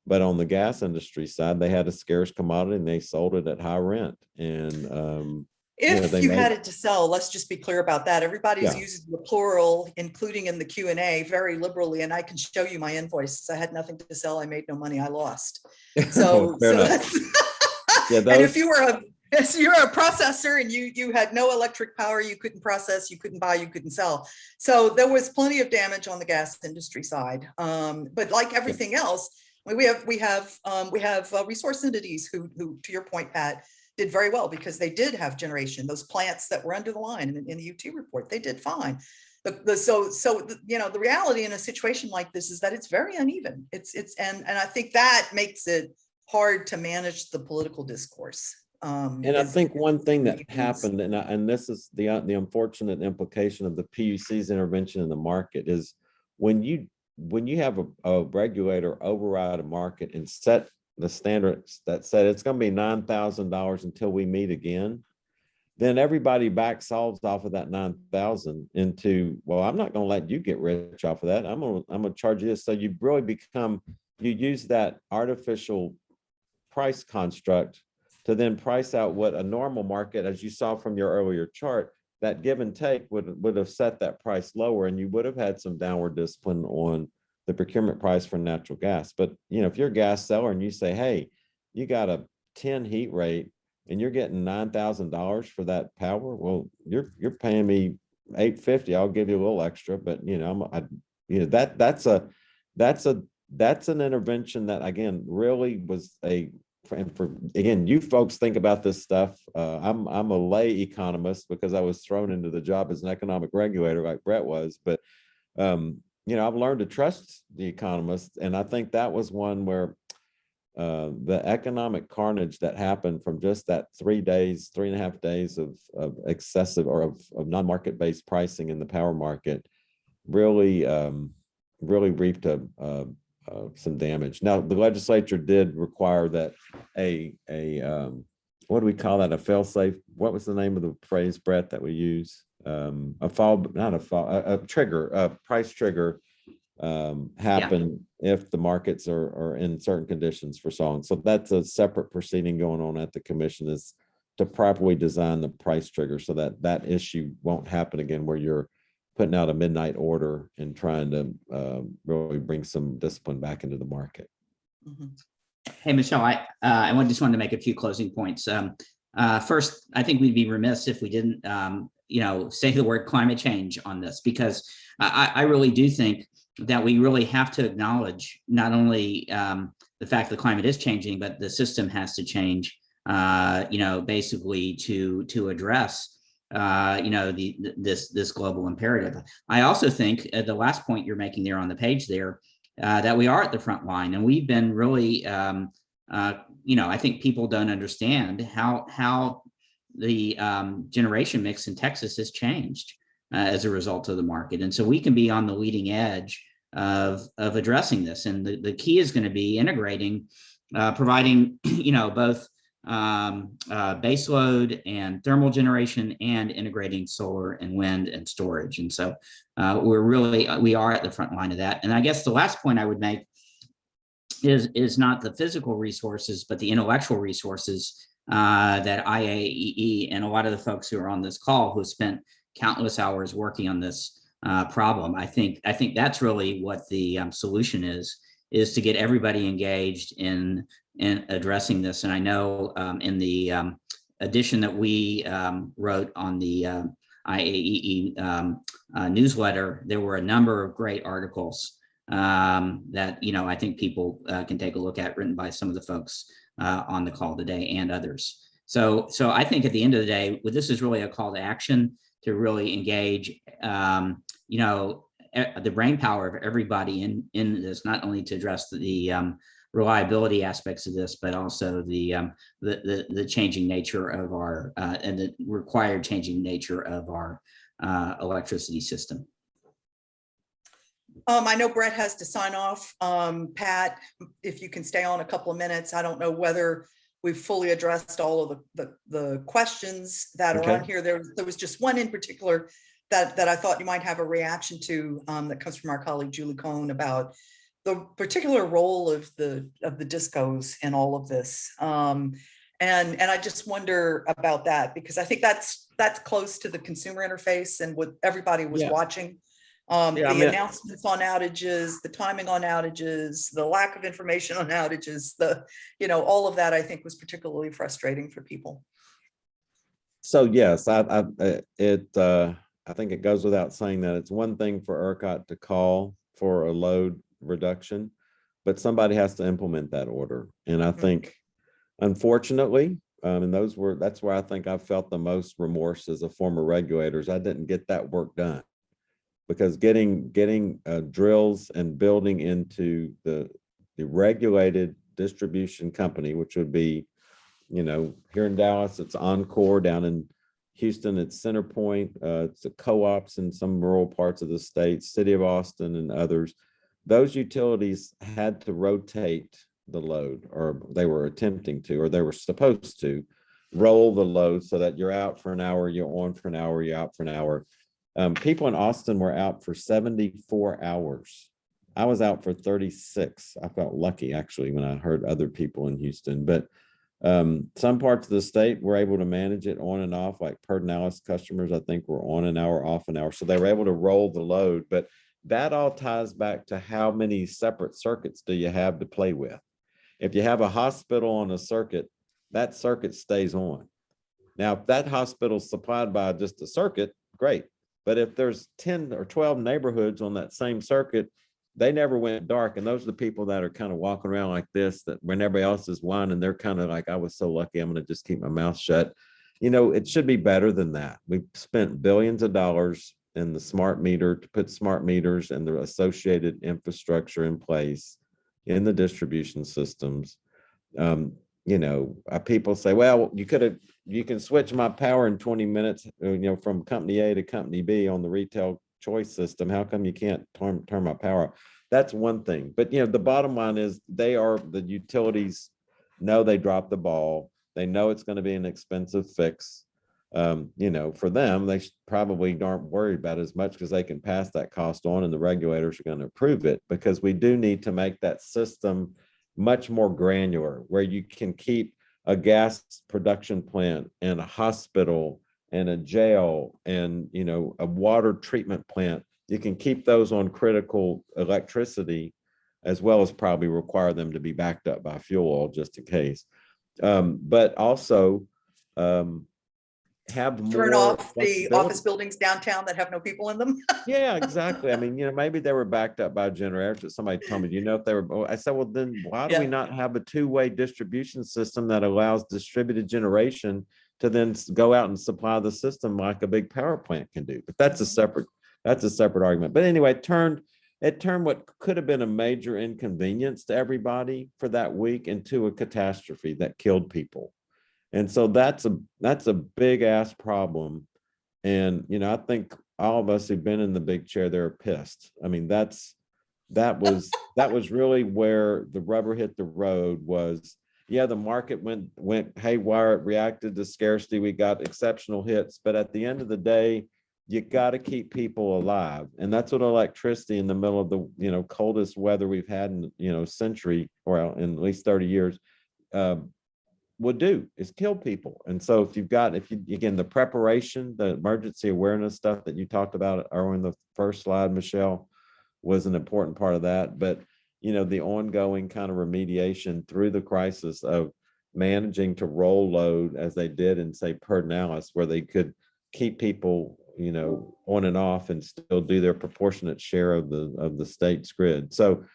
But on the gas industry side, they had a scarce commodity and they sold it at high rent. And if you had it to sell, let's just be clear about that. Everybody's using the plural, including in the Q&A, very liberally, and I can show you my invoices. I had nothing to sell. I made no money. I lost. So, that's and if you're a processor and you had no electric power, you couldn't process, you couldn't buy, you couldn't sell. So there was plenty of damage on the gas industry side. But like everything else, we have resource entities who, to your point, Pat, did very well because they did have generation. Those plants that were under the line in the UT report, they did fine. The reality in a situation like this is that it's very uneven. And I think that makes it hard to manage the political discourse. And I think one thing that happened, and this is the unfortunate implication of the PUC's intervention in the market, is when you have a regulator override a market and set the standards that said it's going to be $9,000 until we meet again, then everybody back solves off of that 9,000 into, well, I'm not going to let you get rich off of that. I'm going to charge you this. So you really you use that artificial price construct to then price out what a normal market, as you saw from your earlier chart, that give and take would have set that price lower, and you would have had some downward discipline on the procurement price for natural gas. But if you're a gas seller and you say, hey, you got a 10 heat rate and you're getting $9,000 for that power, well, you're paying me $850. I'll give you a little extra, but that's an intervention that, again, really was again, you folks think about this stuff. I'm a lay economist because I was thrown into the job as an economic regulator like Brett was, but I've learned to trust the economists, and I think that was one where the economic carnage that happened from just that 3.5 days of excessive or of non-market based pricing in the power market really reaped some damage. Now, the legislature did require that what do we call that? A fail-safe. What was the name of the phrase, Brett, that we use? A price trigger happen if the markets are in certain conditions for so on. So that's a separate proceeding going on at the commission, is to properly design the price trigger so that issue won't happen again, where you're putting out a midnight order and trying to really bring some discipline back into the market. Mm-hmm. Hey, Michelle, I just wanted to make a few closing points. First, I think we'd be remiss if we didn't say the word climate change on this, because I really do think that we really have to acknowledge not only the fact the climate is changing, but the system has to change, basically to address, this global imperative. I also think the last point you're making there on the page there, that we are at the front line, and we've been really, I think people don't understand how the generation mix in Texas has changed as a result of the market. And so we can be on the leading edge of addressing this. And the key is going to be integrating, providing, both base load and thermal generation, and integrating solar and wind and storage. And so we are at the front line of that. And I guess the last point I would make is not the physical resources, but the intellectual resources that IAEE and a lot of the folks who are on this call who spent countless hours working on this problem. I think that's really what the solution is to get everybody engaged in addressing this. And I know in the edition that we wrote on the IAEE newsletter, there were a number of great articles that I think people can take a look at, written by some of the folks on the call today and others. So I think at the end of the day, this is really a call to action to really engage, the brain power of everybody in this, not only to address the reliability aspects of this, but also the changing nature of our and the required changing nature of our electricity system. I know Brett has to sign off. Pat, if you can stay on a couple of minutes. I don't know whether we've fully addressed all of the questions that are on here. There was just one in particular that I thought you might have a reaction to, that comes from our colleague Julie Cohn, about the particular role of the discos in all of this. And I just wonder about that, because I think that's close to the consumer interface and what everybody was watching. The announcements on outages, the timing on outages, the lack of information on outages, all of that I think was particularly frustrating for people. So yes, I think it goes without saying that it's one thing for ERCOT to call for a load reduction, but somebody has to implement that order. And I think, unfortunately, and that's where I think I felt the most remorse as a former regulator. I didn't get that work done, because getting drills and building into the regulated distribution company, which would be, here in Dallas, it's Encore, down in Houston, it's CenterPoint, it's the co-ops in some rural parts of the state, City of Austin and others. Those utilities had to rotate the load, or they were attempting to, or they were supposed to roll the load so that you're out for an hour, you're on for an hour, you're out for an hour. People in Austin were out for 74 hours. I was out for 36. I felt lucky, actually, when I heard other people in Houston. But some parts of the state were able to manage it on and off, like Pedernales customers, I think, were on an hour, off an hour. So they were able to roll the load. But that all ties back to how many separate circuits do you have to play with. If you have a hospital on a circuit, that circuit stays on. Now, if that hospital is supplied by just a circuit, great. But if there's 10 or 12 neighborhoods on that same circuit, they never went dark. And those are the people that are kind of walking around like this, that when everybody else is whining, they're kind of like, I was so lucky, I'm going to just keep my mouth shut. It should be better than that. We've spent billions of dollars in the smart meter to put smart meters and the associated infrastructure in place in the distribution systems. People say, well, you can switch my power in 20 minutes, from company A to company B on the retail choice system. How come you can't turn my power? That's one thing. But, the bottom line is the utilities know they dropped the ball. They know it's going to be an expensive fix. For them, they probably aren't worried about it as much, because they can pass that cost on, and the regulators are going to approve it, because we do need to make that system much more granular, where you can keep a gas production plant and a hospital and a jail and, a water treatment plant. You can keep those on critical electricity, as well as probably require them to be backed up by fuel oil just in case. But also, have Turn more off the office flexibility. buildings downtown that have no people in them. Yeah, exactly. I mean, maybe they were backed up by generators. Somebody told me, if they were, I said, well, then why do we Yeah. not have a two-way distribution system that allows distributed generation to then go out and supply the system like a big power plant can do? But that's a separate argument. But anyway, it turned what could have been a major inconvenience to everybody for that week into a catastrophe that killed people. And so that's a big ass problem. And, I think all of us who've been in the big chair, they're pissed. I mean, that was really where the rubber hit the road was, the market went haywire, it reacted to scarcity. We got exceptional hits, but at the end of the day, you got to keep people alive. And that's what electricity in the middle of the, coldest weather we've had in, century, or in at least 30 years, would do, is kill people. And so again, the preparation, the emergency awareness stuff that you talked about earlier in the first slide, Michelle, was an important part of that. But, the ongoing kind of remediation through the crisis of managing to roll load as they did in, say, Pedernales, where they could keep people, on and off and still do their proportionate share of the state's grid. So,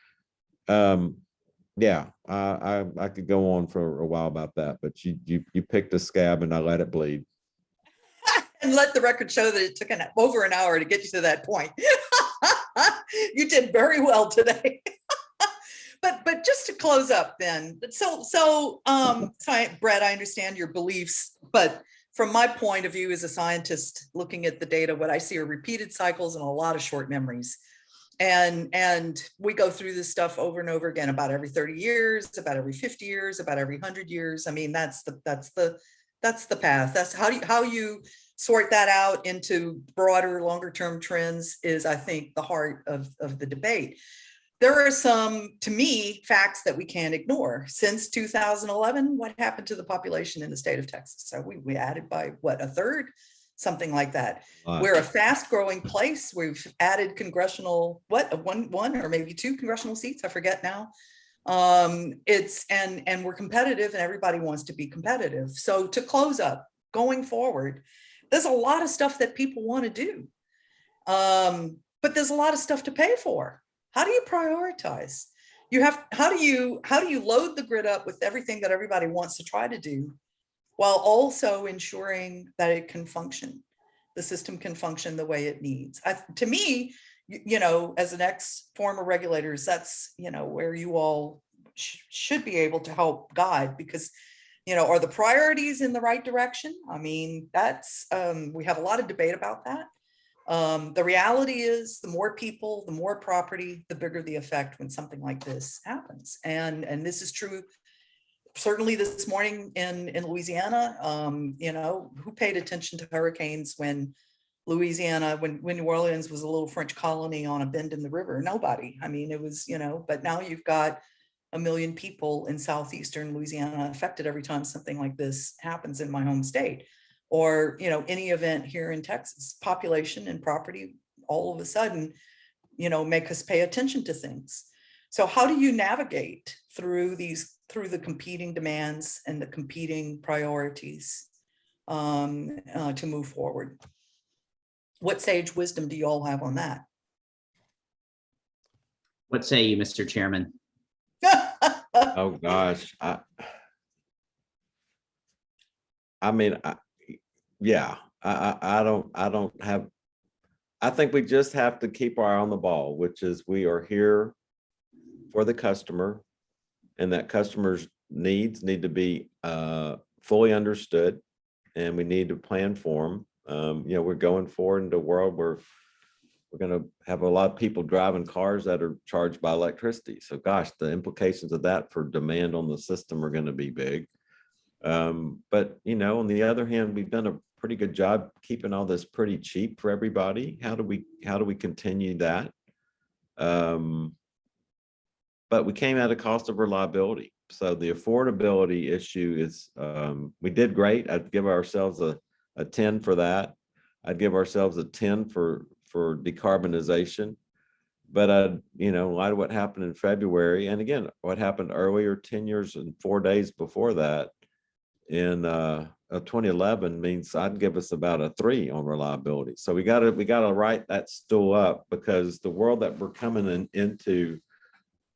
yeah, I could go on for a while about that, but you picked a scab and I let it bleed. And let the record show that it took over an hour to get you to that point. You did very well today. But just to close up then, Brett, I understand your beliefs, but from my point of view as a scientist looking at the data, what I see are repeated cycles and a lot of short memories. And we go through this stuff over and over again, about every 30 years, about every 50 years, about every 100 years. I mean, that's the path. That's how you sort that out into broader, longer term trends is, I think, the heart of the debate. There are some, to me, facts that we can't ignore. Since 2011, what happened to the population in the state of Texas? So we added by what, a third? Something like that. We're a fast growing place. We've added congressional, one or maybe 2 congressional seats, I forget now. And we're competitive and everybody wants to be competitive. So to close up, going forward, there's a lot of stuff that people want to do. But there's a lot of stuff to pay for. How do you prioritize? How do you load the grid up with everything that everybody wants to try to do, while also ensuring that it can function, the system can function the way it needs? To me, as an ex-former regulators, that's, where you all should be able to help guide, because, are the priorities in the right direction? I mean, that's, we have a lot of debate about that. The reality is the more people, the more property, the bigger the effect when something like this happens. And this is true certainly this morning in Louisiana. Who paid attention to hurricanes when Louisiana, when New Orleans was a little French colony on a bend in the river? Nobody. I mean, it was, but now you've got 1 million people in southeastern Louisiana affected every time something like this happens in my home state. Or, any event here in Texas, population and property all of a sudden, make us pay attention to things. So how do you navigate through the competing demands and the competing priorities to move forward? What sage wisdom do you all have on that? What say you, Mr. Chairman? Oh gosh, I think we just have to keep our eye on the ball, which is we are here for the customer, and that customer's needs need to be fully understood, and we need to plan for them. We're going forward into a world where we're going to have a lot of people driving cars that are charged by electricity. So gosh, the implications of that for demand on the system are going to be big. But on the other hand, we've done a pretty good job keeping all this pretty cheap for everybody. How do we continue that? But we came at a cost of reliability. So the affordability issue is, we did great. I'd give ourselves a 10 for that. I'd give ourselves a 10 for decarbonization. But in light of what happened in February, and again, what happened earlier, 10 years and 4 days before that, in 2011 means I'd give us about a 3 on reliability. So we gotta write that stool up, because the world that we're coming into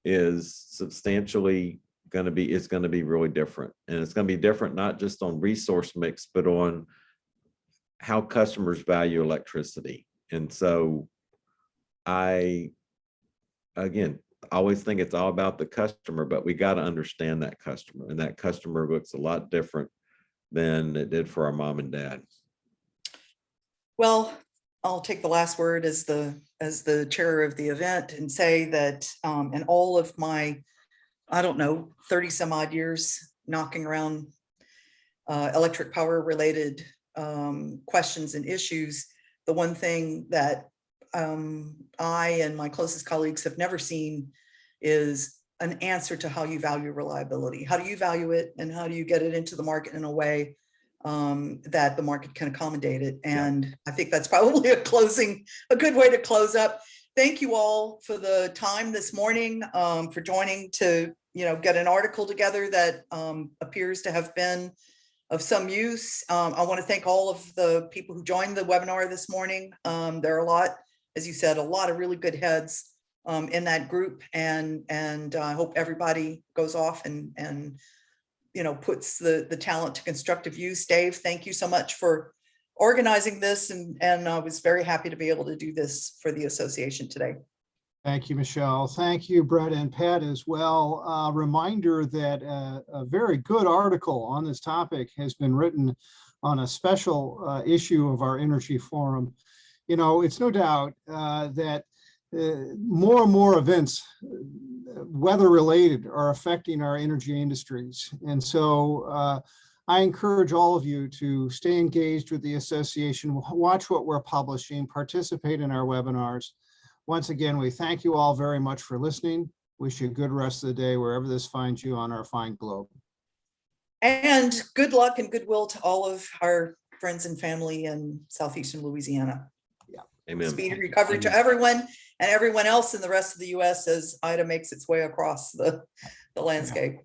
is substantially going to be really different. And it's going to be different, not just on resource mix, but on how customers value electricity. And so I, again, always think it's all about the customer, but we got to understand that customer, and that customer looks a lot different than it did for our mom and dad. Well, I'll take the last word as the chair of the event and say that in all of my, I don't know, 30 some odd years knocking around electric power related questions and issues, the one thing that I and my closest colleagues have never seen is an answer to how you value reliability. How do you value it, and how do you get it into the market in a way that the market can accommodate it? And I think that's probably a good way to close up. Thank you all for the time this morning, for joining to, get an article together that appears to have been of some use. I want to thank all of the people who joined the webinar this morning. There are a lot, as you said, a lot of really good heads in that group, and I hope everybody goes off and puts the talent to constructive use. Dave, thank you so much for organizing this, and I was very happy to be able to do this for the association today. Thank you, Michelle. Thank you, Brett and Pat, as well. Reminder that a very good article on this topic has been written on a special issue of our Energy Forum. It's no doubt that more and more events, weather related, are affecting our energy industries. And so I encourage all of you to stay engaged with the association, watch what we're publishing, participate in our webinars. Once again, we thank you all very much for listening. Wish you a good rest of the day, wherever this finds you on our fine globe. And good luck and goodwill to all of our friends and family in southeastern Louisiana. Amen. Speedy recovery to everyone, and everyone else in the rest of the U.S. as Ida makes its way across the landscape.